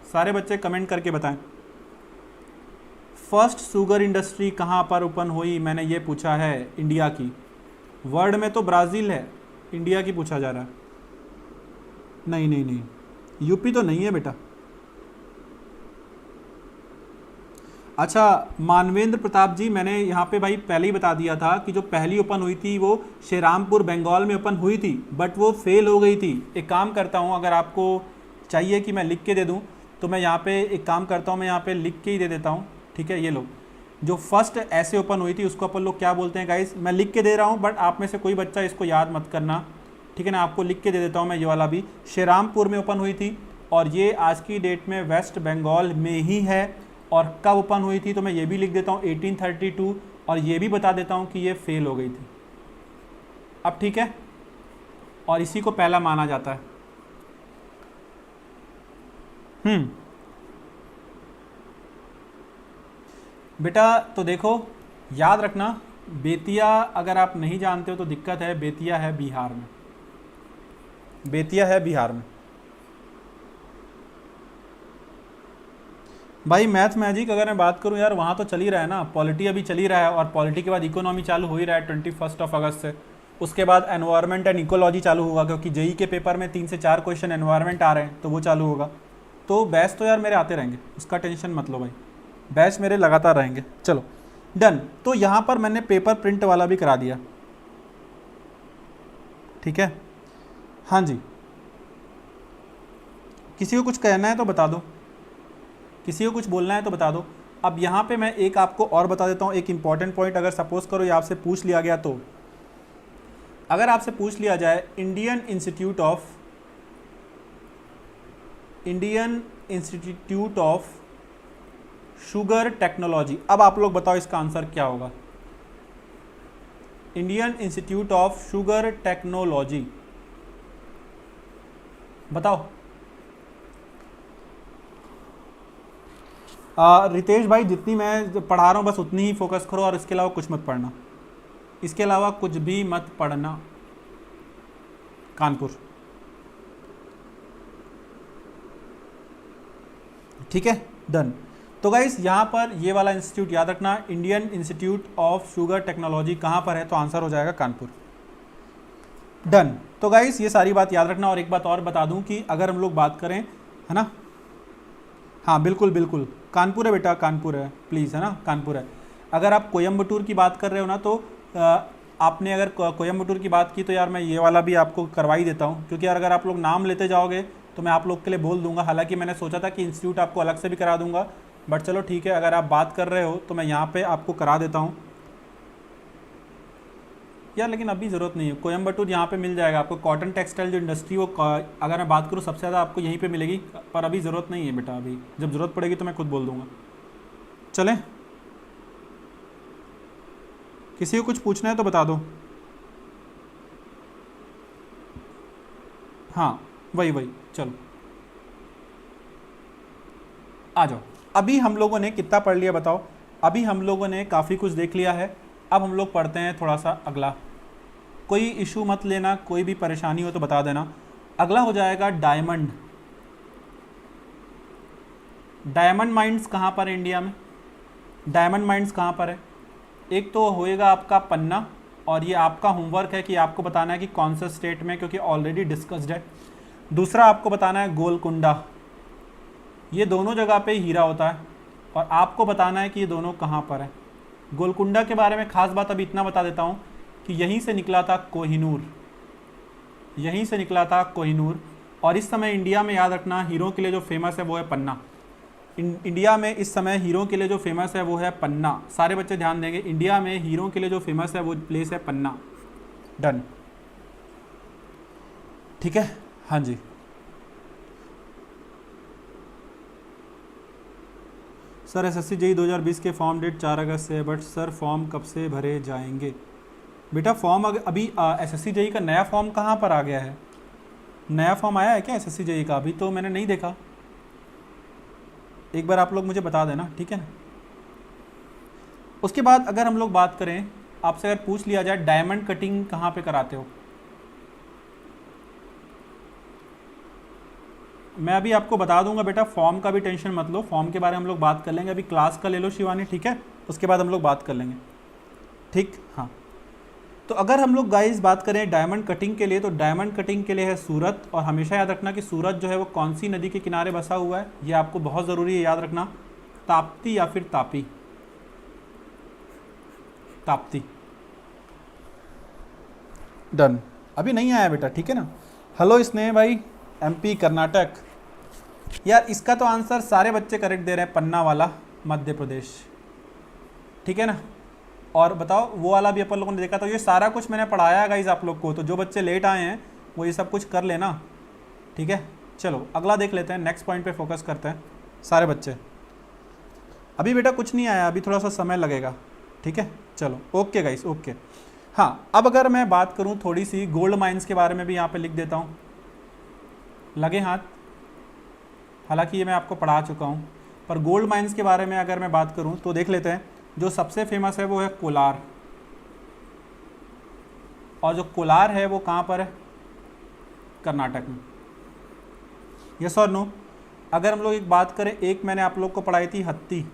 सारे बच्चे कमेंट करके बताएं। फर्स्ट शुगर इंडस्ट्री कहाँ पर ओपन हुई, मैंने ये पूछा है इंडिया की। वर्ल्ड में तो ब्राज़ील है, इंडिया की पूछा जा रहा है। नहीं नहीं नहीं, यूपी तो नहीं है बेटा। अच्छा मानवेंद्र प्रताप जी, मैंने यहाँ पे भाई पहले ही बता दिया था कि जो पहली ओपन हुई थी वो श्रीरामपुर बंगाल में ओपन हुई थी, बट वो फेल हो गई थी। एक काम करता हूँ, अगर आपको चाहिए कि मैं लिख के दे दूँ तो मैं यहाँ पे एक काम करता हूँ, मैं यहाँ पे लिख के ही दे देता हूँ, ठीक है। ये लो, जो फर्स्ट ऐसे ओपन हुई थी उसको अपन लोग क्या बोलते हैं गाइस, मैं लिख के दे रहा हूँ, बट आप में से कोई बच्चा इसको याद मत करना, ठीक है ना। आपको लिख के दे देता हूँ मैं, ये वाला भी श्रीरामपुर में ओपन हुई थी, और ये आज की डेट में वेस्ट बंगाल में ही है। और कब ओपन हुई थी तो मैं ये भी लिख देता हूँ 1832, और ये भी बता देता हूँ कि ये फेल हो गई थी। अब ठीक है, और इसी को पहला माना जाता है। बेटा तो देखो याद रखना, बेतिया अगर आप नहीं जानते हो तो दिक्कत है, बेतिया है बिहार में, बेतिया है बिहार में। भाई मैथ मैजिक अगर मैं बात करूं यार, वहाँ तो चल ही रहा है ना, पॉलिटी अभी चल ही रहा है, और पॉलिटी के बाद इकोनॉमी चालू हो ही रहा है 21 अगस्त से। उसके बाद एनवायरनमेंट एंड इकोलॉजी चालू होगा, क्योंकि जेई के पेपर में 3 से 4 क्वेश्चन एनवायरनमेंट आ रहे हैं, तो वो चालू होगा। तो बैच तो यार मेरे आते रहेंगे, उसका टेंशन मत लो भाई, बैच मेरे लगातार रहेंगे। चलो डन। तो यहाँ पर मैंने पेपर प्रिंट वाला भी करा दिया, ठीक है। हाँ जी, किसी को कुछ कहना है तो बता दो, किसी को कुछ बोलना है तो बता दो। अब यहाँ पे मैं एक आपको और बता देता हूँ, एक इंपॉर्टेंट पॉइंट। अगर सपोज करो ये आपसे पूछ लिया गया, तो अगर आपसे पूछ लिया जाए Indian institute of sugar technology, अब आप लोग बताओ इसका आंसर क्या होगा? Indian institute of sugar technology, बताओ। रितेश भाई, जितनी मैं पढ़ा रहा हूँ बस उतनी ही फोकस करो, और इसके अलावा कुछ मत पढ़ना, इसके अलावा कुछ भी मत पढ़ना। कानपुर, ठीक है, डन। तो गाइस यहाँ पर ये वाला इंस्टीट्यूट याद रखना, Indian institute of sugar technology कहाँ पर है, तो आंसर हो जाएगा कानपुर, डन। तो गाइस ये सारी बात याद रखना। और एक बात और बता दूं कि अगर हम लोग बात करें, है ना, हाँ बिल्कुल बिल्कुल, कानपुर है बेटा, कानपुर है प्लीज़, है ना, कानपुर है। अगर आप कोयम्बटूर की बात कर रहे हो ना तो आपने अगर कोयम्बटूर की बात की तो यार मैं ये वाला भी आपको करवा ही देता हूँ, क्योंकि यार अगर आप लोग नाम लेते जाओगे तो मैं आप लोग के लिए बोल दूंगा। हालांकि मैंने सोचा था कि इंस्टीट्यूट आपको अलग से भी करा दूंगा, बट चलो ठीक है, अगर आप बात कर रहे हो तो मैं यहाँ पे आपको करा देता हूँ यार। लेकिन अभी ज़रूरत नहीं है, कोयम्बटूर यहाँ पे मिल जाएगा आपको। कॉटन टेक्सटाइल जो इंडस्ट्री वो अगर मैं बात करूँ सबसे ज़्यादा आपको यहीं पे मिलेगी, पर अभी ज़रूरत नहीं है बेटा। अभी जब ज़रूरत पड़ेगी तो मैं खुद बोल दूँगा। चलें, किसी को कुछ पूछना है तो बता दो। हाँ वही वही, चलो आ जाओ। अभी हम लोगों ने कितना पढ़ लिया बताओ? अभी हम लोगों ने काफ़ी कुछ देख लिया है। अब हम लोग पढ़ते हैं थोड़ा सा अगला। कोई इशू मत लेना, कोई भी परेशानी हो तो बता देना। अगला हो जाएगा डायमंड। डायमंड माइंस कहाँ पर है इंडिया में? डायमंड माइंस कहाँ पर है? एक तो होएगा आपका पन्ना, और ये आपका होमवर्क है कि आपको बताना है कि कौन सा स्टेट में, क्योंकि ऑलरेडी डिस्कस्ड है। दूसरा आपको बताना है गोलकुंडा। ये दोनों जगह पे हीरा होता है, और आपको बताना है कि ये दोनों कहाँ पर है। गोलकुंडा के बारे में खास बात अभी इतना बता देता हूँ कि यहीं से निकला था कोहिनूर, यहीं से निकला था कोहिनूर। और इस समय इंडिया में याद रखना हीरो के लिए जो फेमस है वो है पन्ना। इंडिया में इस समय हीरो के लिए जो फेमस है वो है पन्ना। सारे बच्चे ध्यान देंगे, इंडिया में हीरो के लिए जो फेमस है वो प्लेस है पन्ना। डन, ठीक है। हाँ जी, सर एसएससी जेई 2020 के फॉर्म डेट 4 अगस्त से है, बट सर फॉर्म कब से भरे जाएंगे? बेटा फॉर्म अभी एसएससी जेई का नया फॉर्म कहाँ पर आ गया है? नया फॉर्म आया है क्या एसएससी जेई का? अभी तो मैंने नहीं देखा, एक बार आप लोग मुझे बता देना, ठीक है ना। उसके बाद अगर हम लोग बात करें, आपसे अगर पूछ लिया जाए डायमंड कटिंग कहाँ पे कराते हो, मैं अभी आपको बता दूंगा बेटा। फॉर्म का भी टेंशन मत लो, फॉर्म के बारे में हम लोग बात कर लेंगे। अभी क्लास का ले लो शिवानी, ठीक है, उसके बाद हम लोग बात कर लेंगे, ठीक। हाँ, तो अगर हम लोग गाइस बात करें डायमंड कटिंग के लिए, तो डायमंड कटिंग के लिए है सूरत। और हमेशा याद रखना कि सूरत जो है वो कौन सी नदी के किनारे बसा हुआ है, ये आपको बहुत ज़रूरी है याद रखना। ताप्ती या फिर तापी? ताप्ती। डन, अभी नहीं आया बेटा, ठीक है ना। हेलो स्नेह भाई, एमपी कर्नाटक। यार इसका तो आंसर सारे बच्चे करेक्ट दे रहे हैं, पन्ना वाला मध्य प्रदेश, ठीक है ना। और बताओ वो वाला भी अपन लोगों ने देखा। तो ये सारा कुछ मैंने पढ़ाया गाइज आप लोग को, तो जो बच्चे लेट आए हैं वो ये सब कुछ कर लेना, ठीक है। चलो अगला देख लेते हैं, नेक्स्ट पॉइंट पे फोकस करते हैं सारे बच्चे। अभी बेटा कुछ नहीं आया, अभी थोड़ा सा समय लगेगा, ठीक है। चलो ओके गाइस, ओके। हाँ, अब अगर मैं बात करूँ थोड़ी सी गोल्ड माइंस के बारे में भी यहाँ पे लिख देता हूँ, लगे हाथ। हालांकि ये मैं आपको पढ़ा चुका हूँ, पर गोल्ड माइंस के बारे में अगर मैं बात करूँ तो देख लेते हैं। जो सबसे फेमस है वो है कोलार, और जो कोलार है वो कहाँ पर है? कर्नाटक में। Yes or no? अगर हम लोग एक बात करें, एक मैंने आप लोग को पढ़ाई थी हत्ती,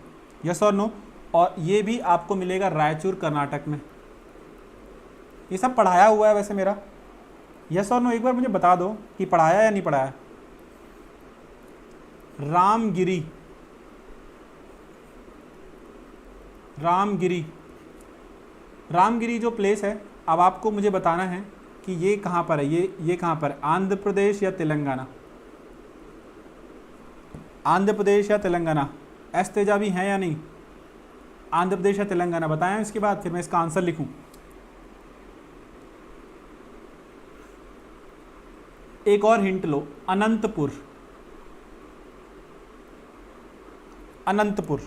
यस और नो? और ये भी आपको मिलेगा रायचूर कर्नाटक में। ये सब पढ़ाया हुआ है वैसे मेरा, यस और नो? एक बार मुझे बता दो कि पढ़ाया या नहीं पढ़ाया। रामगिरी, रामगिरी, रामगिरी जो प्लेस है, अब आपको मुझे बताना है कि ये कहाँ पर है। ये कहाँ पर है? आंध्र प्रदेश या तेलंगाना? आंध्र प्रदेश या तेलंगाना? एस तेजा भी है या नहीं? आंध्र प्रदेश या तेलंगाना बताएं, इसके बाद फिर मैं इसका आंसर लिखूं। एक और हिंट लो, अनंतपुर। अनंतपुर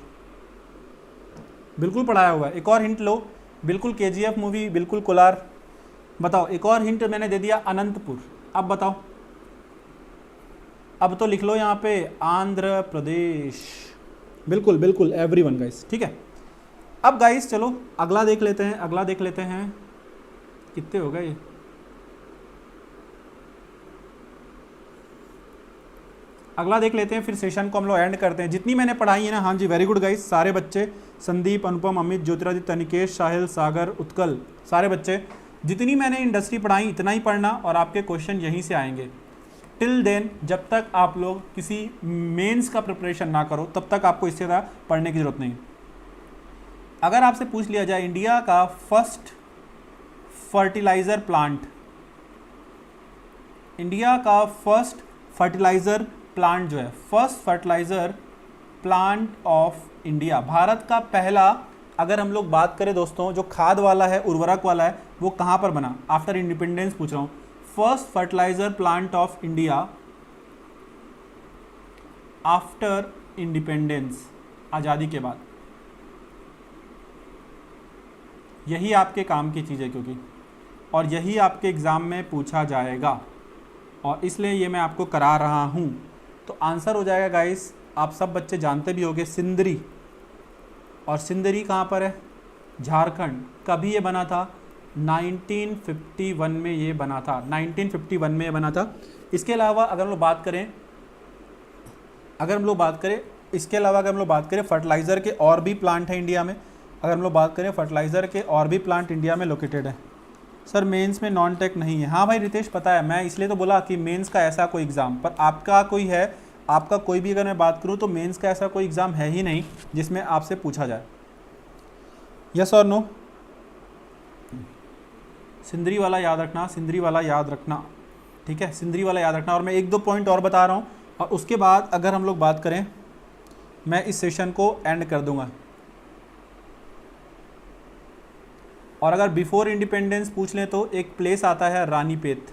बिल्कुल पढ़ाया हुआ है। एक और हिंट लो, बिल्कुल केजीएफ मूवी, बिल्कुल कोलार। बताओ, एक और हिंट मैंने दे दिया, अनंतपुर। अब बताओ, अब तो लिख लो यहाँ पे आंध्र प्रदेश। बिल्कुल बिल्कुल एवरीवन गाइस, ठीक है। अब गाइस चलो अगला देख लेते हैं, अगला देख लेते हैं। कितने हो गए? अगला देख लेते हैं, फिर सेशन को हम लोग एंड करते हैं। जितनी मैंने पढ़ाई है ना, हाँ जी वेरी गुड गाइस, सारे बच्चे, संदीप, अनुपम, अमित, ज्योतिरादित्य, तनिकेश, साहिल, सागर, उत्कल, सारे बच्चे, जितनी मैंने इंडस्ट्री पढ़ाई इतना ही पढ़ना, और आपके क्वेश्चन यहीं से आएंगे। टिल देन, जब तक आप लोग किसी मेंस का प्रिपरेशन ना करो तब तक आपको इससे ज़्यादा पढ़ने की जरूरत नहीं। अगर आपसे पूछ लिया जाए इंडिया का फर्स्ट फर्टिलाइज़र प्लांट, इंडिया का फर्स्ट फर्टिलाइज़र प्लांट जो है, first fertiliser plant of India, Bharat का पहला, अगर हम लोग बात करें दोस्तों जो खाद वाला है, उर्वरक वाला है, वो कहाँ पर बना? आफ्टर इंडिपेंडेंस पूछ रहा हूँ। First fertiliser plant of India after independence, आज़ादी के बाद। यही आपके काम की चीज़ है क्योंकि, और यही आपके एग्ज़ाम में पूछा जाएगा और इसलिए ये मैं आपको करा रहा हूँ। तो आंसर हो जाएगा गाइस, आप सब बच्चे जानते भी होंगे, सिंदरी। और सिंदरी कहाँ पर है? झारखंड। कभी ये बना था? 1951 में ये बना था, 1951 में ये बना था। इसके अलावा अगर हम लोग बात करें, इसके अलावा अगर हम लोग बात करें फर्टिलाइज़र के और भी प्लांट हैं इंडिया में। अगर हम लोग बात करें फर्टिलाइज़र के और भी प्लांट इंडिया में लोकेटेड है। सर मेंस में नॉन टेक नहीं है। हाँ भाई रितेश पता है, मैं इसलिए तो बोला कि मेंस का ऐसा कोई एग्ज़ाम, पर आपका कोई है, आपका कोई भी अगर मैं बात करूँ तो मेंस का ऐसा कोई एग्ज़ाम है ही नहीं जिसमें आपसे पूछा जाए। Yes or no? सिंदरी वाला याद रखना, सिंदरी वाला याद रखना, ठीक है, सिंदरी वाला याद रखना। और मैं एक दो पॉइंट और बता रहा हूँ और उसके बाद अगर हम लोग बात करें, मैं इस सेशन को एंड कर दूंगा। और अगर बिफोर इंडिपेंडेंस पूछ लें तो एक प्लेस आता है रानीपेत।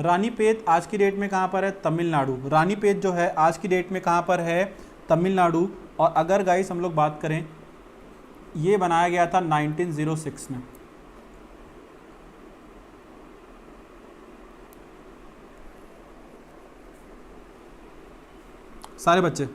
रानीपेत आज की डेट में कहाँ पर है? तमिलनाडु। रानीपेत जो है आज की डेट में कहाँ पर है? तमिलनाडु। और अगर गाइस हम लोग बात करें, ये बनाया गया था 1906 में। सारे बच्चे,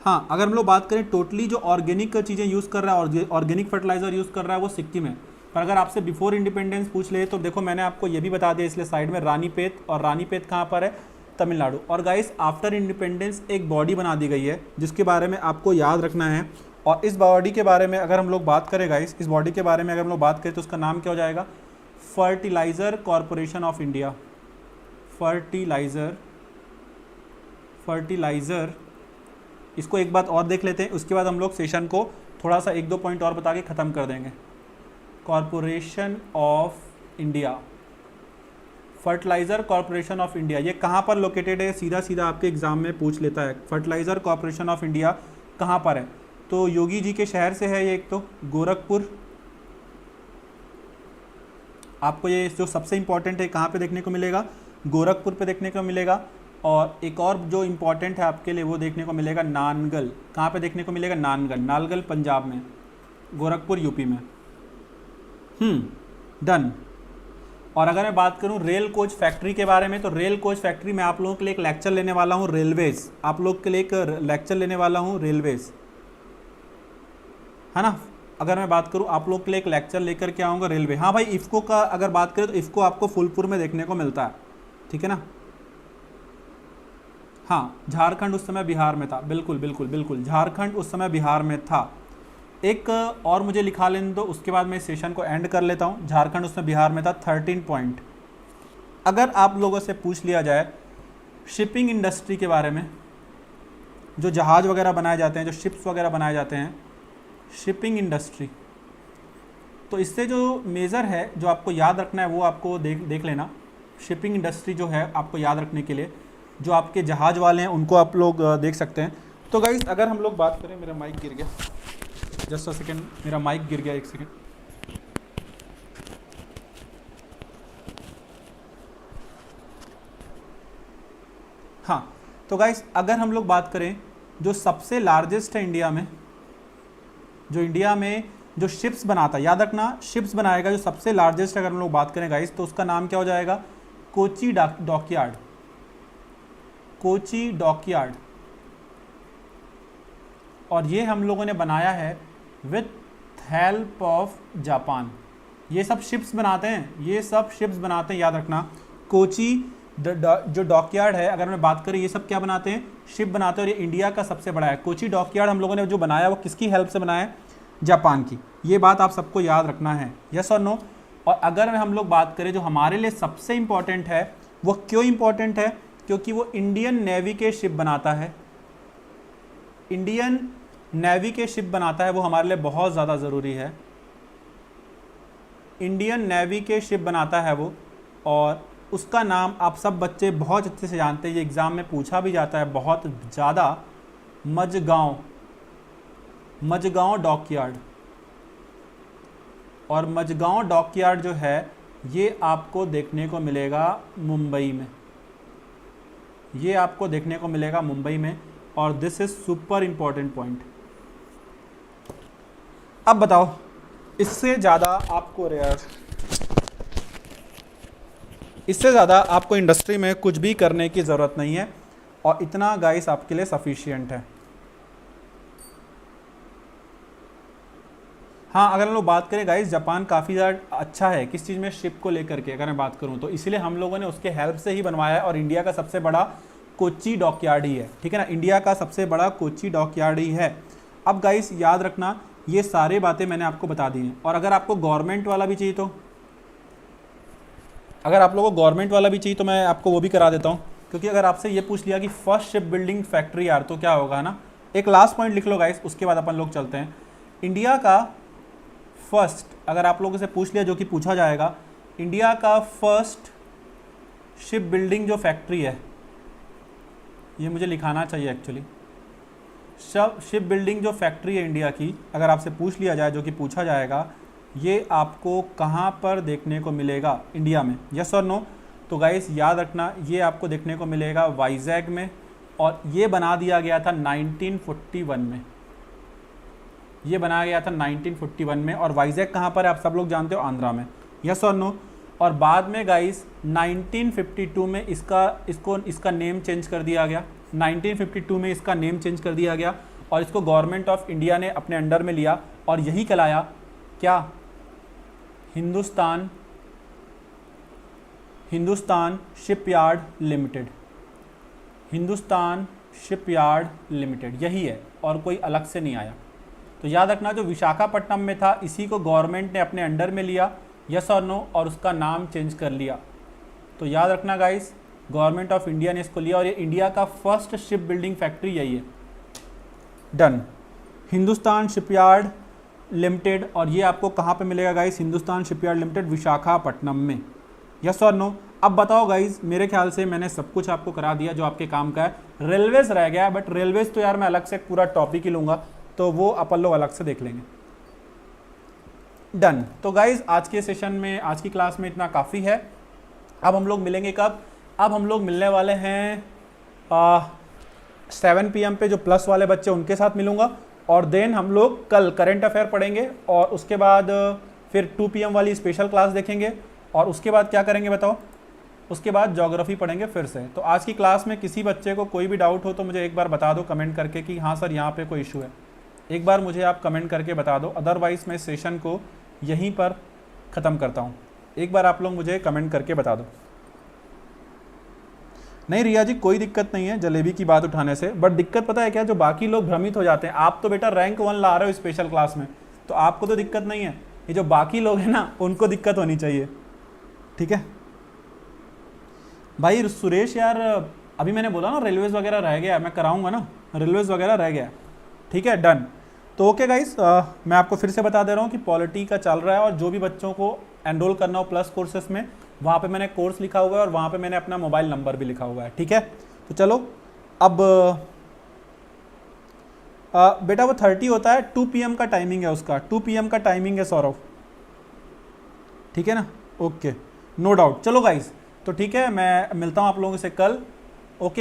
हाँ अगर हम लोग बात करें टोटली जो ऑर्गेनिक चीज़ें यूज़ कर रहा है, ऑर्गेनिक फर्टिलाइज़र यूज़ कर रहा है वो सिक्किम है। पर अगर आपसे बिफोर इंडिपेंडेंस पूछ ले तो देखो मैंने आपको ये भी बता दिया, इसलिए साइड में रानीपेत, और रानीपेत कहाँ पर है? तमिलनाडु। और गाइस आफ्टर इंडिपेंडेंस एक बॉडी बना दी गई है जिसके बारे में आपको याद रखना है। और इस बॉडी के बारे में अगर हम लोग बात करें गाइस, इस बॉडी के बारे में अगर हम लोग बात करें तो उसका नाम क्या हो जाएगा? Fertiliser corporation of India. Fertiliser, इसको एक बात और देख लेते हैं, उसके बाद हम लोग सेशन को थोड़ा सा एक दो पॉइंट और बता के ख़त्म कर देंगे। Corporation of India, fertiliser corporation of India, ये कहाँ पर लोकेटेड है? सीधा सीधा आपके एग्जाम में पूछ लेता है, फर्टिलाइज़र कॉरपोरेशन ऑफ इंडिया कहाँ पर है? तो योगी जी के शहर से है ये, एक तो गोरखपुर। आपको ये जो सबसे इम्पॉर्टेंट है कहाँ पे देखने को मिलेगा? गोरखपुर पे देखने को मिलेगा। और एक और जो इम्पॉर्टेंट है आपके लिए वो देखने को मिलेगा नानगल। कहाँ पे देखने को मिलेगा? नानगल पंजाब में, गोरखपुर यूपी में। डन। और अगर मैं बात करूं रेल कोच फैक्ट्री के बारे में, तो रेल कोच फैक्ट्री में आप लोगों के लिए एक लेक्चर लेने वाला हूं, रेलवेज। आप लोग के लिए एक लेक्चर लेने वाला हूं, रेलवेज, है ना। अगर मैं बात करूं आप लोग के लिए एक लेक्चर लेकर के आऊँगा, रेलवे। हाँ भाई इफ़को का अगर बात करें तो इफ़को आपको फूलपुर में देखने को मिलता है, ठीक है ना। हाँ झारखंड उस समय बिहार में था, बिल्कुल बिल्कुल बिल्कुल, झारखंड उस समय बिहार में था। एक और मुझे लिखा लेने दो, उसके बाद मैं इस सेशन को एंड कर लेता हूँ। झारखंड उसमें बिहार में था। 13 पॉइंट। अगर आप लोगों से पूछ लिया जाए शिपिंग इंडस्ट्री के बारे में, जो जहाज़ वगैरह बनाए जाते हैं, जो शिप्स वगैरह बनाए जाते हैं, शिपिंग इंडस्ट्री, तो इससे जो मेज़र है जो आपको याद रखना है वो आपको देख लेना। शिपिंग इंडस्ट्री जो है आपको याद रखने के लिए, जो आपके जहाज़ वाले हैं उनको आप लोग देख सकते हैं। तो गाइस अगर हम लोग बात करें, मेरा माइक गिर गया, जस्ट अ सेकेंड, मेरा माइक गिर गया, एक सेकेंड। हाँ तो गाइस अगर हम लोग बात करें जो सबसे लार्जेस्ट है इंडिया में, जो इंडिया में जो शिप्स बनाता है, याद रखना शिप्स बनाएगा, जो सबसे लार्जेस्ट अगर हम लोग बात करें गाइस तो उसका नाम क्या हो जाएगा? कोची डॉकयार्ड। कोची डॉकयार्ड। और ये हम लोगों ने बनाया है विथ हेल्प ऑफ जापान। ये सब शिप्स बनाते हैं, ये सब शिप्स बनाते हैं, याद रखना। कोची जो डॉकयार्ड है, अगर मैं बात करें, ये सब क्या बनाते हैं? शिप बनाते हैं। और ये इंडिया का सबसे बड़ा है। कोची डॉकयार्ड हम लोगों ने जो बनाया वो किसकी हेल्प से बनाया है? जापान की। ये बात आप सबको याद रखना है, यस और नो। और अगर हम लोग बात करें जो हमारे लिए सबसे इंपॉर्टेंट है, वो क्यों इंपॉर्टेंट है? क्योंकि वो इंडियन नेवी के शिप बनाता है। इंडियन नेवी के शिप बनाता है, वो हमारे लिए बहुत ज़्यादा ज़रूरी है। इंडियन नेवी के शिप बनाता है वो, और उसका नाम आप सब बच्चे बहुत अच्छे से जानते हैं, ये एग्ज़ाम में पूछा भी जाता है बहुत ज़्यादा, मझगांव डॉकयार्ड। और मझगांव डॉकयार्ड जो है ये आपको देखने को मिलेगा मुंबई में, ये आपको देखने को मिलेगा मुंबई में, और this is super important point. अब बताओ, इससे ज़्यादा आपको इंडस्ट्री में कुछ भी करने की ज़रूरत नहीं है, और इतना गाइस आपके लिए सफिशिएंट है। हाँ, अगर हम लोग बात करें गाइस, जापान काफ़ी ज़्यादा अच्छा है किस चीज़ में, शिप को लेकर के अगर मैं बात करूँ तो, इसीलिए हम लोगों ने उसके हेल्प से ही बनवाया है, और इंडिया का सबसे बड़ा कोच्चि डॉकयार्ड ही है, ठीक है ना, इंडिया का सबसे बड़ा कोच्चि डॉकयार्ड ही है। अब गाइस याद रखना, ये सारी बातें मैंने आपको बता दी हैं। और अगर आपको गवर्नमेंट वाला भी चाहिए तो, अगर आप लोगों को गवर्नमेंट वाला भी चाहिए तो मैं आपको वो भी करा देता हूँ, क्योंकि अगर आपसे ये पूछ लिया कि फर्स्ट शिप बिल्डिंग फैक्ट्री यार, तो क्या होगा ना, एक लास्ट पॉइंट लिख लो गाइस, उसके बाद अपन लोग चलते हैं। इंडिया का फर्स्ट, अगर आप लोगों से पूछ लिया, जो कि पूछा जाएगा, इंडिया का फर्स्ट शिप बिल्डिंग जो फैक्ट्री है, ये मुझे लिखाना चाहिए एक्चुअली, शिप बिल्डिंग जो फैक्ट्री है इंडिया की, अगर आपसे पूछ लिया जाए, जो कि पूछा जाएगा, ये आपको कहाँ पर देखने को मिलेगा इंडिया में, यस और नो? तो गाइस याद रखना, ये आपको देखने को मिलेगा वाइजैग में, और ये बना दिया गया था 1941 में, ये बनाया गया था 1941 में। और वाइजैग कहाँ पर है आप सब लोग जानते हो, आंध्रा में, यस और नो? और बाद में गाइस 1952 में इसका नेम चेंज कर दिया गया, 1952 में इसका नेम चेंज कर दिया गया, और इसको गवर्नमेंट ऑफ इंडिया ने अपने अंडर में लिया, और यही कहलाया क्या, Hindustan shipyard limited, Hindustan shipyard limited, यही है, और कोई अलग से नहीं आया। तो याद रखना, जो विशाखापट्टनम में था, इसी को गवर्नमेंट ने अपने अंडर में लिया, यस और नो, और उसका नाम चेंज कर लिया। तो याद रखना गाइस, गवर्नमेंट ऑफ इंडिया ने इसको लिया, और ये इंडिया का फर्स्ट शिप बिल्डिंग फैक्ट्री यही है। डन, हिंदुस्तान शिपयार्ड लिमिटेड, और ये आपको कहाँ पे मिलेगा guys, Hindustan shipyard limited Visakhapatnam में, यस और नो? अब बताओ गाइस, मेरे ख्याल से मैंने सब कुछ आपको करा दिया जो आपके काम का है। रेलवेज रह गया, बट रेलवेज तो यार मैं अलग से पूरा टॉपिक ही लूँगा, तो वो अपन लोग अलग से देख लेंगे। डन। तो गाइज आज के सेशन में, आज की क्लास में इतना काफ़ी है। अब हम लोग मिलेंगे कब? अब हम लोग मिलने वाले हैं 7 PM पे, जो प्लस वाले बच्चे उनके साथ मिलूंगा, और देन हम लोग कल करंट अफेयर पढ़ेंगे, और उसके बाद फिर 2 PM वाली स्पेशल क्लास देखेंगे, और उसके बाद क्या करेंगे बताओ? उसके बाद ज्योग्राफी पढ़ेंगे फिर से। तो आज की क्लास में किसी बच्चे को कोई भी डाउट हो तो मुझे एक बार बता दो कमेंट करके कि हाँ सर यहाँ पे कोई इशू है, एक बार मुझे आप कमेंट करके बता दो, अदरवाइज़ मैं सेशन को यहीं पर ख़त्म करता हूँ। एक बार आप लोग मुझे कमेंट करके बता दो। नहीं रिया जी, कोई दिक्कत नहीं है जलेबी की बात उठाने से, बट दिक्कत पता है क्या, जो बाकी लोग भ्रमित हो जाते हैं। आप तो बेटा रैंक 1 ला रहे हो स्पेशल क्लास में, तो आपको तो दिक्कत नहीं है, ये जो बाकी लोग हैं ना, उनको दिक्कत होनी चाहिए, ठीक है भाई? सुरेश यार, अभी मैंने बोला ना रेलवेज़ वगैरह रह गया, मैं कराऊंगा ना, रेलवेज़ वगैरह रह गया, ठीक है? डन। तो ओके गाइस, मैं आपको फिर से बता दे रहा हूँ कि पॉलिटी का चल रहा है, और जो भी बच्चों को एनरोल करना हो प्लस कोर्सेस में, वहाँ पे मैंने कोर्स लिखा हुआ है, और वहाँ पे मैंने अपना मोबाइल नंबर भी लिखा हुआ है, ठीक है? तो चलो अब बेटा वो 30 होता है, 2 PM का टाइमिंग है उसका, 2 PM का टाइमिंग है सौरभ, ठीक है ना? Okay, no doubt. चलो गाइस, तो ठीक है, मैं मिलता हूँ आप लोगों से कल।